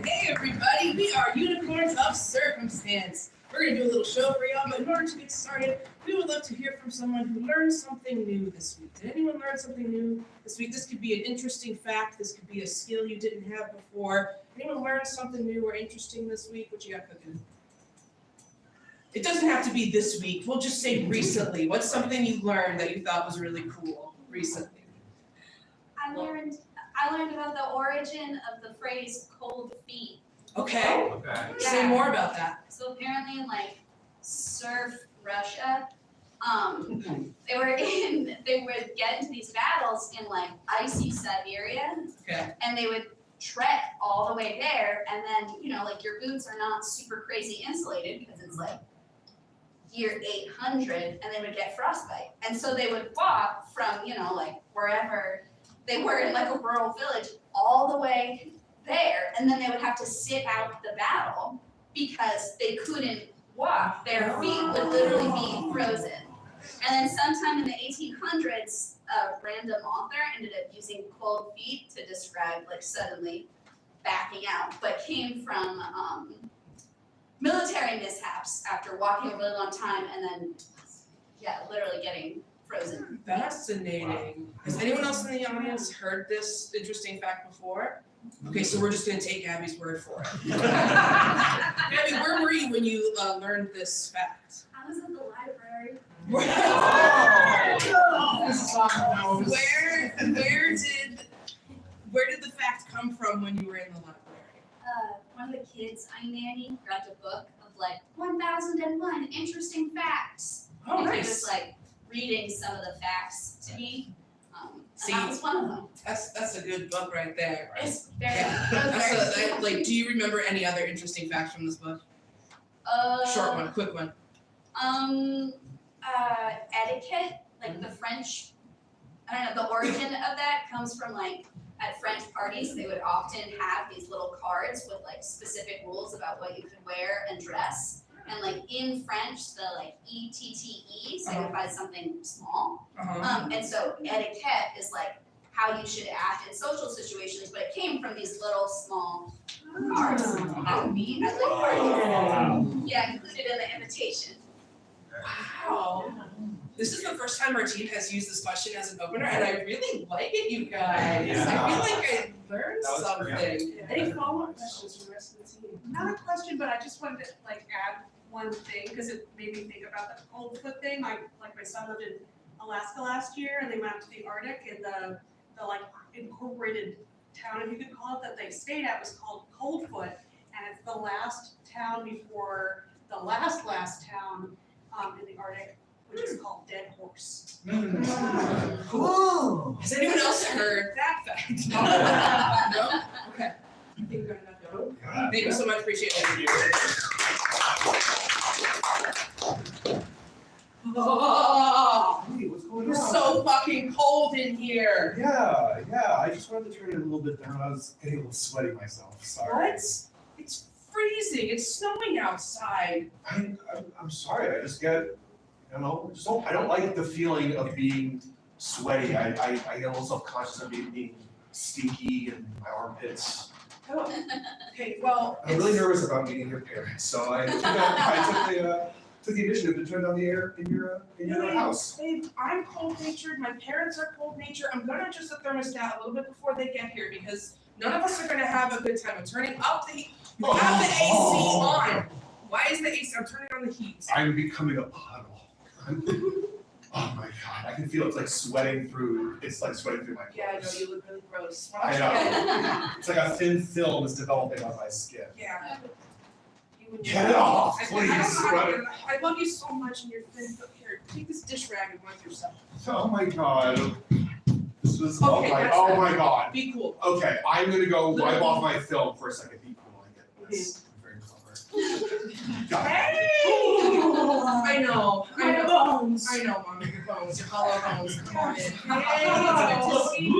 Hey everybody, we are Unicorns of Circumstance. We're gonna do a little show for y'all, but in order to get started, we would love to hear from someone who learned something new this week. Did anyone learn something new this week? This could be an interesting fact, this could be a skill you didn't have before. Anyone learn something new or interesting this week? What you got cooking? It doesn't have to be this week, we'll just say recently. What's something you learned that you thought was really cool recently?
I learned about the origin of the phrase cold feet.
Okay,
Okay.
say more about that.
So apparently, like, surf Russia, they would get into these battles in like icy Siberia,
Okay.
and they would trek all the way there, and then, like, your boots are not super crazy insulated because it's like year 800, and they would get frostbite. And so they would walk from, like, wherever they were in like a rural village all the way there, and then they would have to sit out the battle because they couldn't walk. Their feet would literally be frozen. And then sometime in the 1800s, a random author ended up using cold feet to describe like suddenly backing out, but came from military mishaps after walking a really long time and then, literally getting frozen.
Fascinating. Has anyone else in the audience heard this interesting fact before? Okay, so we're just gonna take Abby's word for it. Abby, where were you when you learned this fact?
I was at the library.
Where did the fact come from when you were in the library?
One of the kids I nanny grabbed a book of like 1001 interesting facts.
Oh,
and he
nice.
was like reading some of the facts to me.
See,
and that was one of them.
That's a good book right there. Right?
It's very,
Yeah.
it was very
Like, do you remember any other interesting facts from this book? Short one, quick one.
Etiquette, like the French, I don't know, the origin of that comes from like at French parties, they would often have these little cards with like specific rules about what you could wear and dress. And like in French, the like ETTE signifies something small. And so etiquette is like how you should act in social situations, but it came from these little small cards that would be at like parties. Yeah, included in the invitation.
Wow. This is the first time our team has used this question as an opener, and I really like it, you guys.
Yeah.
I feel like I learned
That was
something.
great.
Any follow-up questions from the rest of the team?
Not a question, but I just wanted to like add one thing, because it made me think about the cold foot thing. My son lived in Alaska last year, and they went out to the Arctic, and the like incorporated town, if you could call it, that they stayed at was called Coldfoot, and it's the last town before
the last town in the Arctic, which is called Dead Horse.
Ooh.
Has anyone else heard that fact? No? Okay. I think we've got enough. Thank you so much, appreciate it. Oh,
Hey, what's going
it's
on?
so fucking cold in here.
Yeah, I just wanted to turn it a little bit down. I was getting a little sweaty myself, sorry.
What? It's freezing, it's snowing outside.
I'm sorry, I just get, I don't like the feeling of being sweaty. I get a little self-conscious of being stinky and my armpits.
Oh, okay, well,
I'm really nervous about meeting your parents, so I took the initiative to turn down the air in your house.
Babe, I'm cold-natured, my parents are cold-natured, I'm gonna adjust the thermostat a little bit before they get here, because none of us are gonna have a good time. I'm turning up the heat, you have the AC on. Why is the AC, I'm turning on the heat.
I'm becoming a puddle. Oh my god, I can feel it's like sweating through my clothes.
Yeah, I know, you look really gross. Why
I
don't you
know. It's like a thin film is developing on my skin.
Yeah.
Get it off, please.
I love you so much and you're thin, but here, take this dish rag and wipe yourself.
Oh my god. This was,
Okay,
oh my god.
Be cool.
Okay, I'm gonna go wipe off my film for a second. Be cool, I get this. I'm very clever.
Hey! I know,
bones.
I know, Mama, your bones, your hollow bones, come on in. Hey,
Oh.
it's good to see you.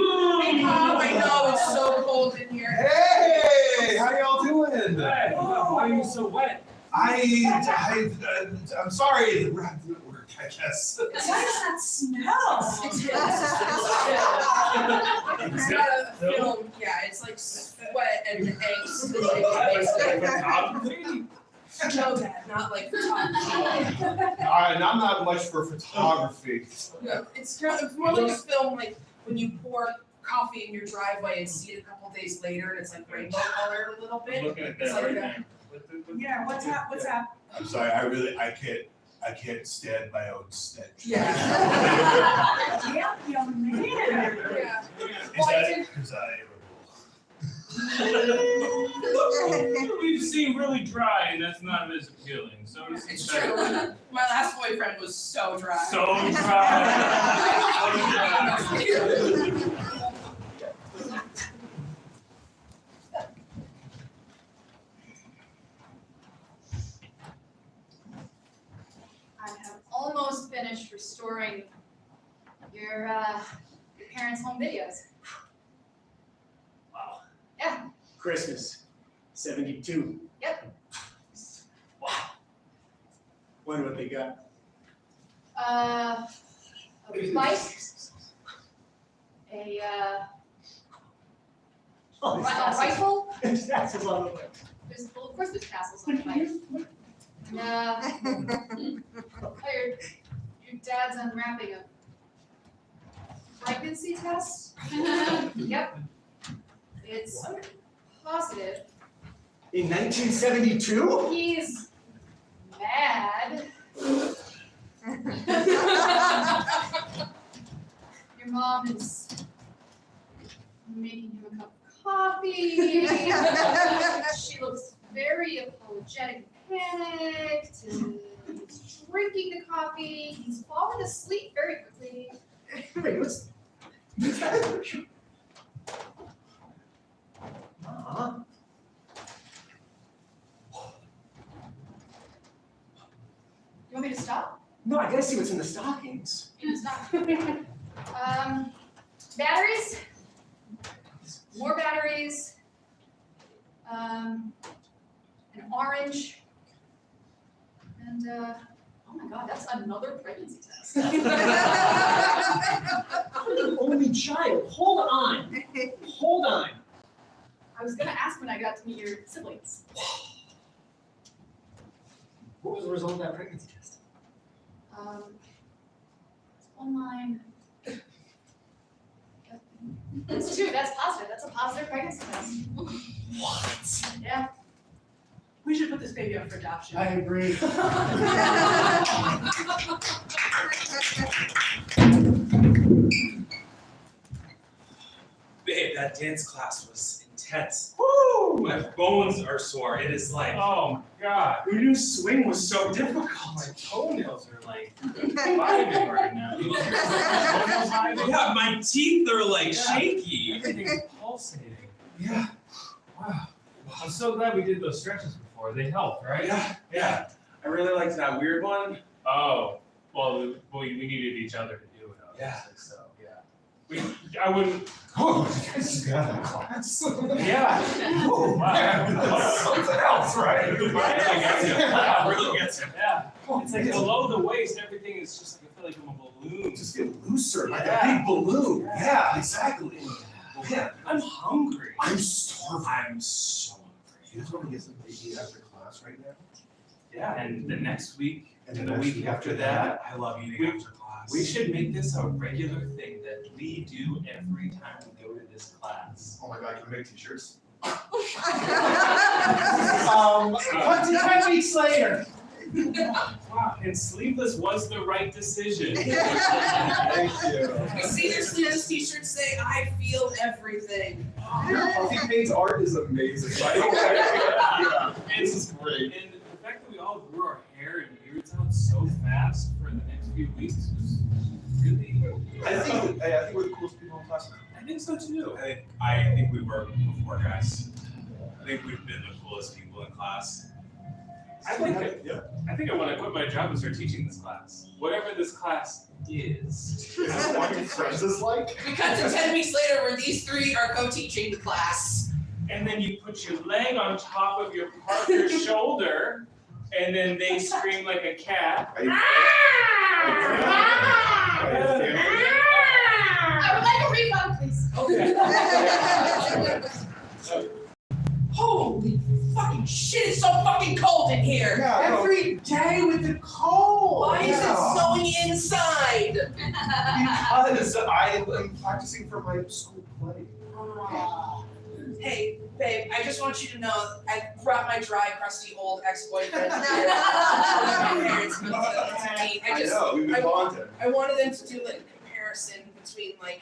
Hey, Mom, I know, it's so cold in here.
Hey, how y'all doing?
Hey, why are you so wet?
I'm sorry, the rap didn't work, I guess.
What is that smell?
It's got a film, yeah, it's like sweat and angst. No, Dad, not like photography.
I'm not much for photography.
No, it's more like a film, like when you pour coffee in your driveway and see it a couple days later and it's like rainbow colored a little bit.
Looking at
It's
that
like
right
that.
now.
Yeah, what's up?
I'm sorry, I can't stand my own stench.
Yeah.
Yeah, young man.
Yeah.
Is that because I
We've seen really dry, and that's not as appealing. So
It's true. My last boyfriend was so dry.
So dry.
I have almost finished restoring your parents' home videos.
Wow.
Yeah.
Christmas, 72.
Yep.
Wow. Wonder what they got.
A bike, a rifle.
That's a lot of work.
There's, well, of course there's castles on the bike. And, your dad's unwrapping a pregnancy test? Yep. It's positive.
In 1972?
He's mad. Your mom is making him a cup of coffee. She looks very apologetic and panicked. And he's drinking the coffee. He's fallen asleep very quickly.
Wait, what's that?
You want me to stop?
No, I gotta see what's in the stockings.
You can stop. Batteries. More batteries. An orange. And oh my god, that's another pregnancy test.
I'm the only child. Hold on. Hold on.
I was gonna ask when I got to meet your siblings.
What was the result of that pregnancy test?
Online. That's two, that's positive. That's a positive pregnancy test.
What?
Yeah.
We should put this baby up for adoption.
I agree.
Babe, that dance class was intense.
tense. Woo! My bones are sore. It is like,
Oh my god.
who knew swing was so difficult?
My toenails are like vibing right now. You want your toenails vibing?
Yeah, my teeth are like shaky.
Everything's pulsating.
Yeah.
Wow. I'm so glad we did those stretches before. They helped, right?
Yeah. I really liked that weird one.
Oh, well, we needed each other to do it.
Yeah.
So, yeah. I wouldn't.
Oh, you guys got a class.
Yeah.
Oh,
Wow.
something else, right?
Really gets him.
Yeah. It's like below the waist, everything is just like, I feel like I'm a balloon.
Just get looser, like
Yeah.
a big balloon. Yeah, exactly. Man,
I'm hungry.
I'm starving.
I'm so hungry.
You guys want to get some baby after class right now?
Yeah, and the next week,
And
and
the
the
next
week after that,
I love eating
We-
after class.
we should make this a regular thing that we do every time we go to this class.
Oh my god, can we make t-shirts?
10 weeks later.
Wow, and sleeveless was the right decision.
Thank you.
We see their students' t-shirts say, "I feel everything."
Your Puffy Paint's art is amazing, by the way. Yeah,
It's
great.
And the fact that we all grew our hair and beards out so fast for the next few weeks was really.
I think we're the coolest people in class.
I think so too.
I think we were before, guys. I think we've been the coolest people in class.
I think I want to quit my job and start teaching this class. Whatever this class is.
Is this what your friends is like?
We cut to 10 weeks later where these three are co-teaching the class.
And then you put your leg on top of your partner's shoulder, and then they scream like a cat.
Are you
I would like a refund, please.
Okay.
Holy fucking shit, it's so fucking cold in here.
Yeah,
Every day with the cold.
Why is
Yeah.
it snowing inside?
because I am practicing for my school play.
Hey, babe, I just want you to know I brought my dry, crusty old ex-boyfriend here. My parents moved to me.
We've been bonded.
I wanted them to do like a comparison between like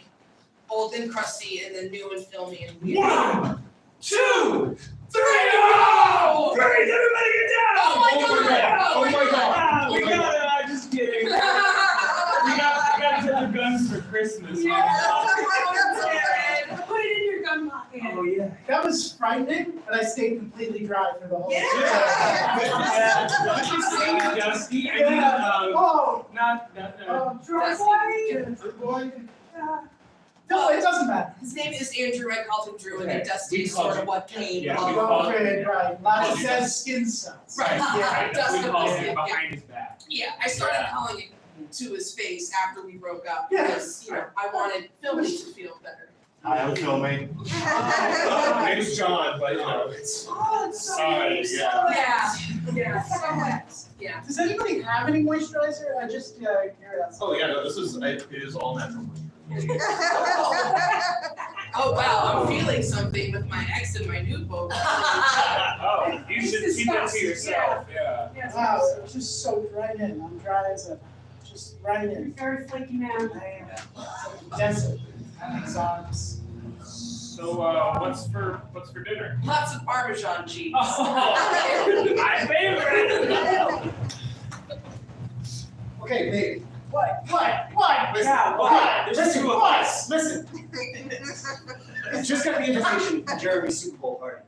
old and crusty and then new and filmy and weird.
1, 2, 3, oh! Great, everybody get down!
Oh my god!
Oh my god!
We got it, I'm just kidding. We got to get the guns for Christmas.
Put it in your gun pocket.
Oh, yeah.
That was frightening, and I stayed completely dry for the whole
Yeah. Dusty, I mean,
Oh,
not
dry boy. No, it doesn't matter.
His name is Andrew. I called him Drew, and then
Okay.
Dusty
We
is
called
sort
you-
of what came
yeah,
of.
we called you-
Okay, right. Lana says skin cells.
Right.
Yeah.
we called
Dusty.
him behind his back.
Yeah, I started
Yeah.
calling it to his face after we broke up
Yeah.
because I wanted Philly to feel better.
Hi, I'm filming.
My name's John, but you know, it's.
Oh, it's so
Sorry,
wet, so
yeah.
wet.
Yeah.
So wet.
Yeah.
Does anybody have any moisturizer? I just hear that.
Oh yeah, no, it is all natural.
Oh wow, I'm feeling something with my ex and my new boat.
Oh, you should keep that to yourself, yeah.
Yes.
Wow, it's just so right in. I'm dry as a, just right
You're
in.
very flaky man.
I am. Desert. These arms.
So, what's for dinner?
Lots of Parmesan cheese.
Oh, my favorite.
Okay, babe.
What?
Listen,
Yeah,
what?
There's
Listen,
two of
what?
us. Listen.
Just got the invitation to Jeremy's Super Bowl party.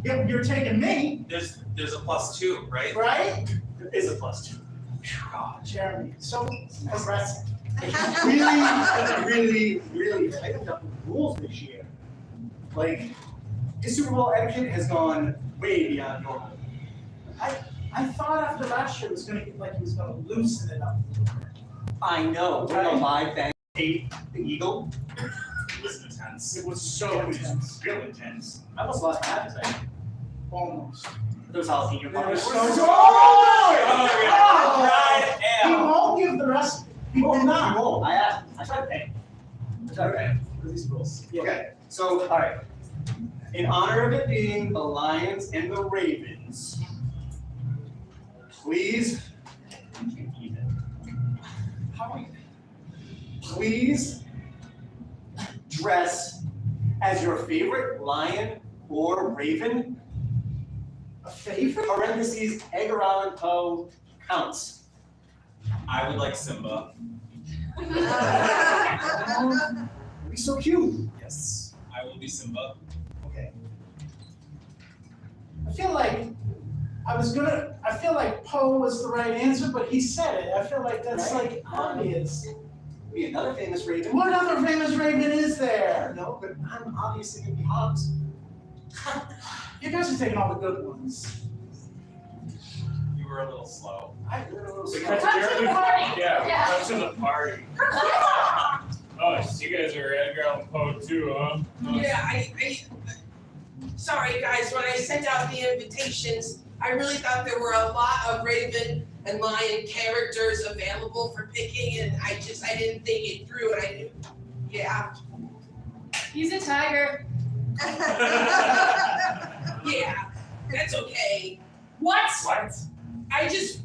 You're taking me,
There's a +2, right?
right?
There is a +2.
God, Jeremy, so aggressive.
Really tightened up the rules this year. Like, his Super Bowl etiquette has gone way beyond normal.
I thought after last year it was gonna be like he was gonna loosen it up.
I know, when the live band ate the eagle,
It was intense.
it was so intense.
Real intense.
I almost lost my appetite.
Almost.
Those jalapeno
They were
poppers.
so
Oh,
He won't give the rest. He will not.
I won't. I asked. I tried to pay. For these rules. Okay, so, alright. In honor of it being the Lions and the Ravens, please, please dress as your favorite lion or raven?
A favorite?
Parentheses, Edgar Allan Poe counts.
I would like Simba.
Be so cute.
Yes, I will be Simba.
Okay. I feel like Poe was the right answer, but he said it. I feel like that's
Right.
like obvious.
Be another famous raven.
What other famous raven is there?
No, but I'm obviously gonna be Hobbs.
You guys are taking all the good ones.
You were a little slow.
I heard a little
Come to the party.
Yeah, come to the party. Oh, so you guys are Edgar Allan Poe too, huh?
Yeah, sorry guys, when I sent out the invitations, I really thought there were a lot of Raven and Lion characters available for picking, and I didn't think it through, and yeah.
He's a tiger.
Yeah, that's okay.
What?
What?
I
Jeremy,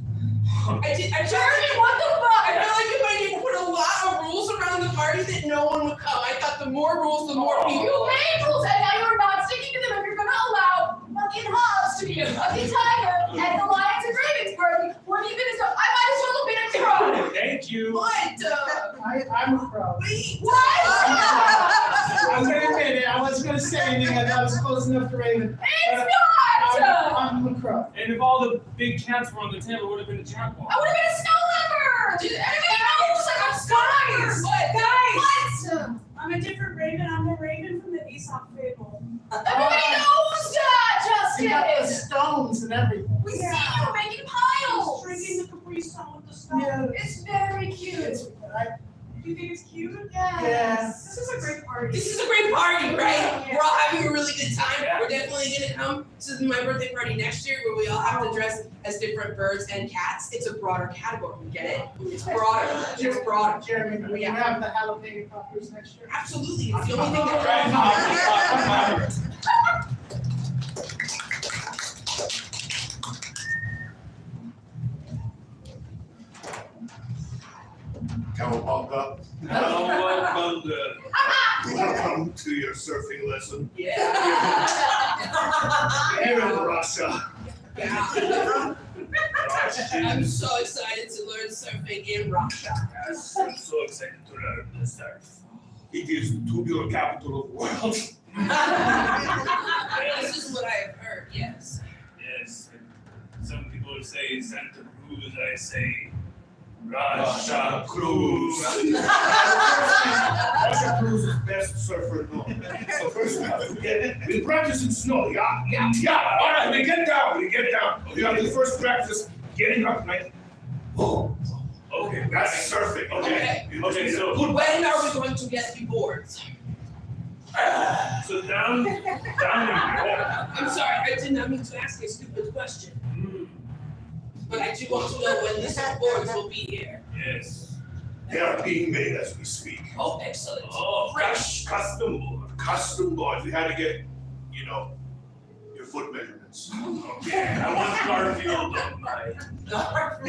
what the fuck?
I feel like if I didn't put a lot of rules around the party that no one would come. I thought the more rules, the more people.
You made rules and now you're not sticking to them if you're gonna allow fucking Hobbs to be a fucking tiger at the Lions and Ravens party. What are you gonna do? I might as well have been a crow.
Thank you.
What?
I'm a crow.
Wait.
What?
I was gonna admit it. I wasn't gonna say anything. I thought I was close enough to Raven.
It's not!
I'm a crow.
And if all the big cats were on the table, it would have been a jaguar.
I would have been a snow leopard! Dude, everybody knows I'm
Guys!
What?
I'm a different raven. I'm the raven from the Aesop fable.
Everybody knows that,
You got the
Justin!
stones and everything.
We see you making piles!
Drinking the Capri Sun with the stone.
Yeah.
It's very cute.
Do you think it's cute?
Yes.
This is a great party.
This is a great party, right?
Yeah.
We're all having a really good time. We're definitely gonna come to my birthday party next year where we all have to dress as different birds and cats. It's a broader category, get it? It's broader. It's broader.
Jeremy, will you have the jalapeno poppers next year?
Absolutely. It's the only thing that.
Cowabunga,
Cowabunga.
welcome to your surfing lesson
Yeah.
here in Russia.
Yeah. I'm so excited to learn surfing in Russia.
Yes, I'm so excited to learn the surf.
It is the tubular capital of the world.
This is what I have heard, yes.
Yes, some people would say Santa Cruz, I say Russia Cruz.
Russia Cruz is best surfer known. So first we have to we practice in snow, yeah? Yeah, all right, we get down. You have to first practice getting up, like, oh,
Okay,
that's surfing, okay?
Okay, so
When are we going to get the boards?
so down in
I'm sorry, I did not mean to ask a stupid question. But I do want to know when the boards will be here.
Yes.
They are being made as we speak.
Oh, excellent.
Oh,
Fresh.
custom board.
Custom boards, we had to get, your foot measurements.
Okay, I want Garfield on my.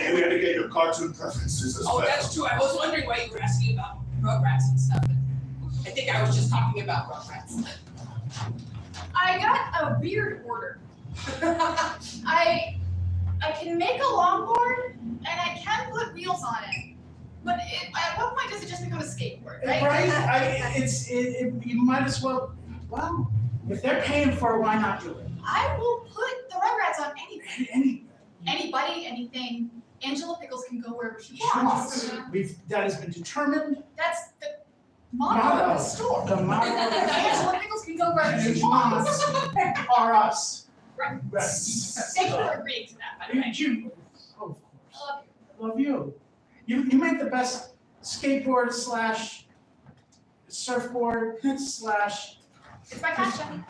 And we had to get your cartoon preferences as well.
Oh, that's true. I was wondering why you were asking about Rugrats and stuff. I think I was just talking about Rugrats.
I got a weird order. I can make a longboard and I can put wheels on it. But at what point does it just become a skateboard, right?
Right? You might as well, if they're paying for it, why not do it?
I will put the Rugrats on anything. Anybody, anything. Angela Pickles can go wherever she wants.
That has been determined.
That's the motto of the store.
The motto of the
Angela Pickles can go wherever she
wants.
wants.
Or us.
Right.
Right.
Thank you for agreeing to that, by the way.
Oh, of course. Love you. You make the best skateboard / surfboard /
It's my passion.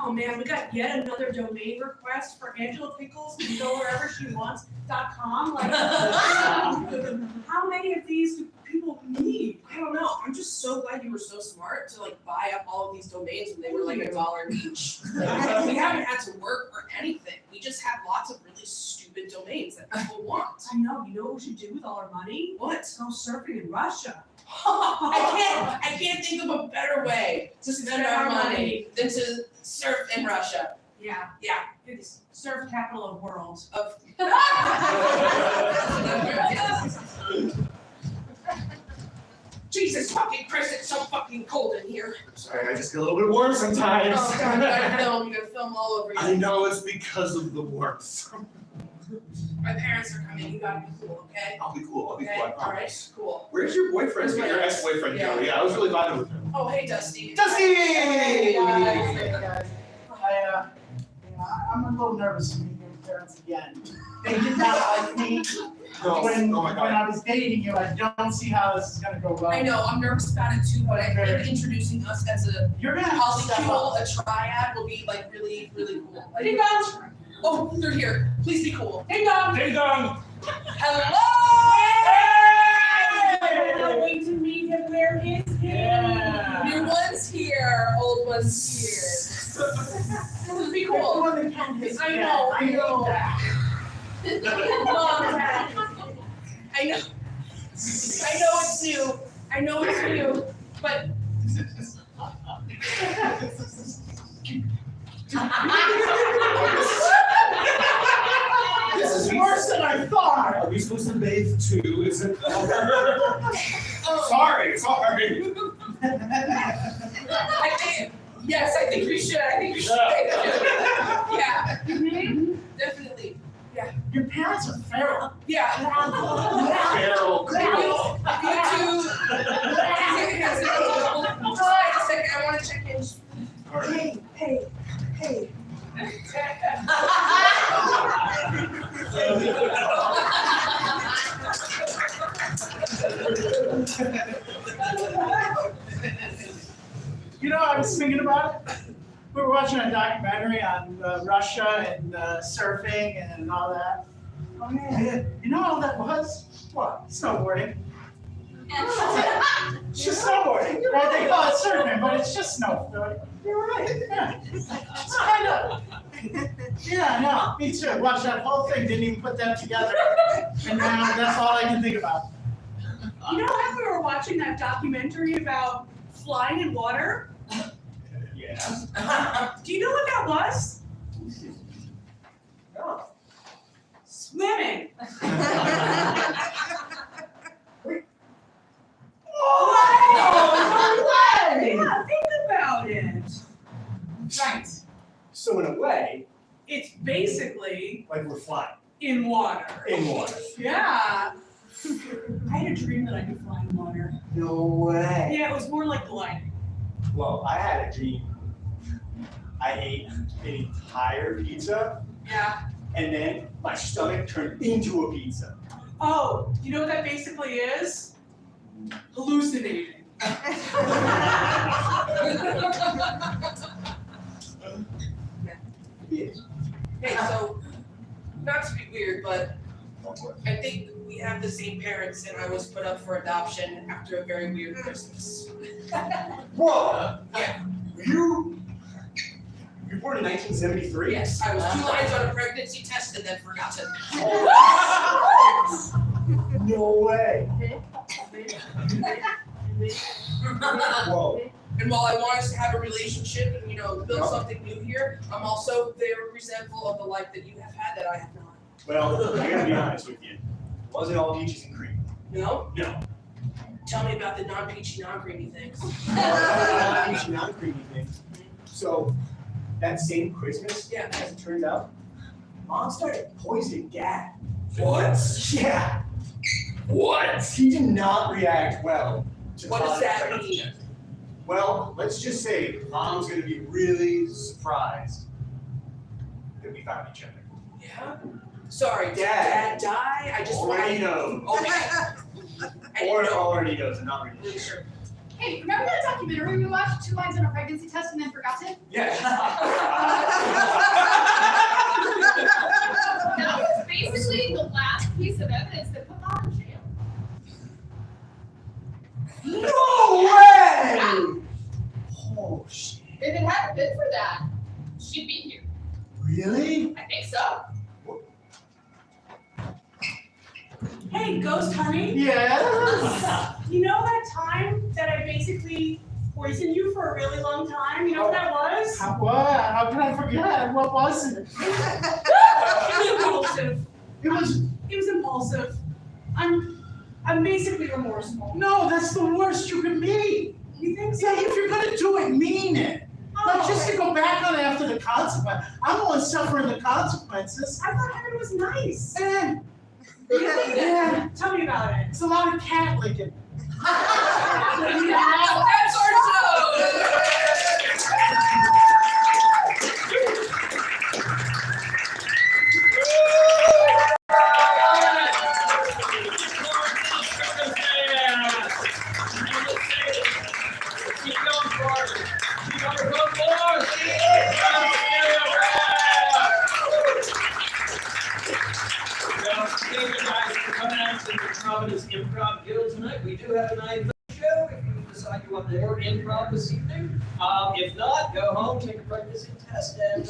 Oh man, we got yet another domain request for Angela Pickles to go wherever she wants.com. Like, how many of these do people need?
I don't know. I'm just so glad you were so smart to buy up all of these domains when they were $1 each. We haven't had to work or anything. We just have lots of really stupid domains that people want.
I know. You know what we should do with all our money?
What?
Go surfing in Russia.
I can't think of a better way to spend our money than to surf in Russia.
Yeah.
Yeah.
It's surf capital of world.
Of Jesus fucking Christ, it's so fucking cold in here.
Sorry, I just get a little bit warm sometimes.
Oh God, you gotta film all over you.
I know it's because of the warmth.
My parents are coming, you gotta be cool, okay?
I'll be cool, I
Okay,
promise.
alright, cool.
Where's your boyfriend?
Where's my
Your
ex?
ex-boyfriend go?
Yeah.
Yeah, I was really vibing with him.
Oh, hey Dusty.
Dusty!
Hey guys. I'm a little nervous to meet your parents again. They did not like me
No,
when
oh my
I
god.
was dating you. I don't see how this is gonna go well.
I know, I'm nervous about it too, but I think introducing us as a
You're gonna have to step
polycule,
up.
a triad will be like really, really cool.
Ding dong.
Oh, they're here. Please be cool.
Ding dong.
Ding dong!
Hello!
Can't wait to meet him. Where is he?
Yeah.
New one's here, old one's here. This would be cool.
More than Ken has
I
been.
know, I
hate
know.
that.
I know. I know it's new. I know it's new, but.
This is
worse than I thought.
Are we supposed to bathe too? Is it? Sorry.
I think, yes, I think we should. I think we should. Yeah. Definitely. Yeah.
Your parents are feral.
Yeah.
Feral.
You two. Wait a second, I want to check in.
Hey.
You know, I was thinking about it. We were watching a documentary on Russia and surfing and all that. Oh man, you know all that was? What? Snowboarding. It's just snowboarding. Well, they call it surfing, but it's just snowboarding. You're right. Yeah. It's kind of. Yeah, no, me too. Watch that whole thing, didn't even put that together. And now that's all I can think about.
You know how we were watching that documentary about flying in water?
Yeah.
Do you know what that was?
No.
Swimming.
Oh, no way!
Yeah, think about it. Right.
So in a way,
It's basically
like we're flying
in water.
in water.
Yeah. I had a dream that I could fly in water.
No way.
Yeah, it was more like gliding.
Well, I had a dream. I ate an entire pizza,
Yeah.
and then my stomach turned into a pizza.
Oh, you know what that basically is? Hallucinating.
Hey, so, not to be weird, but I think we have the same parents and I was put up for adoption after a very weird Christmas.
Whoa!
Yeah.
You were born in 1973?
Yes, I was 2 lines on a pregnancy test and then forgot to.
No way. Whoa.
And while I want us to have a relationship and, build something new here, I'm also very resentful of the life that you have had that I have not.
Well, I gotta be honest with you. It wasn't all peaches and cream.
No?
No.
Tell me about the non-peachy, non-creamy things.
Peachy, non-creamy thing. So, that same Christmas,
Yeah.
as it turns out, Mom started poisoning Dad.
What?
Yeah.
What?
He did not react well to
What does
positive
that
pregnancy
mean?
tests. Well, let's just say Mom's gonna be really surprised that we found each other.
Yeah? Sorry, did
Dad.
Dad die? I just
Already knows.
Okay.
Or already knows, I'm not really sure.
Sure.
Hey, remember that documentary we watched, 2 lines on a pregnancy test and then forgot it?
Yeah.
That was basically the last piece of evidence that put Mom in jail.
No way! Oh shit.
If it hadn't been for that, she'd be here.
Really?
I think so.
Hey, ghost honey.
Yes.
You know that time that I basically poisoned you for a really long time? You know what that was?
What? How can I forget? What was it?
It was impulsive.
It was.
It was impulsive. I'm basically remorseful.
No, that's the worst you can be.
You think so?
Yeah, if you're gonna do it, mean it. Not just to go back on it after the consequence. I'm the one suffering the consequences.
I thought heaven was nice.
And
Really?
yeah,
Tell me about it.
it's a lot of cat licking.
That's our show.
Keep going forward. Keep going forward. Well, thank you guys for coming out to the Providence Improv Guild tonight. We do have a 9:30 show if you decide you want more improv this evening. If not, go home, take a practicing test, and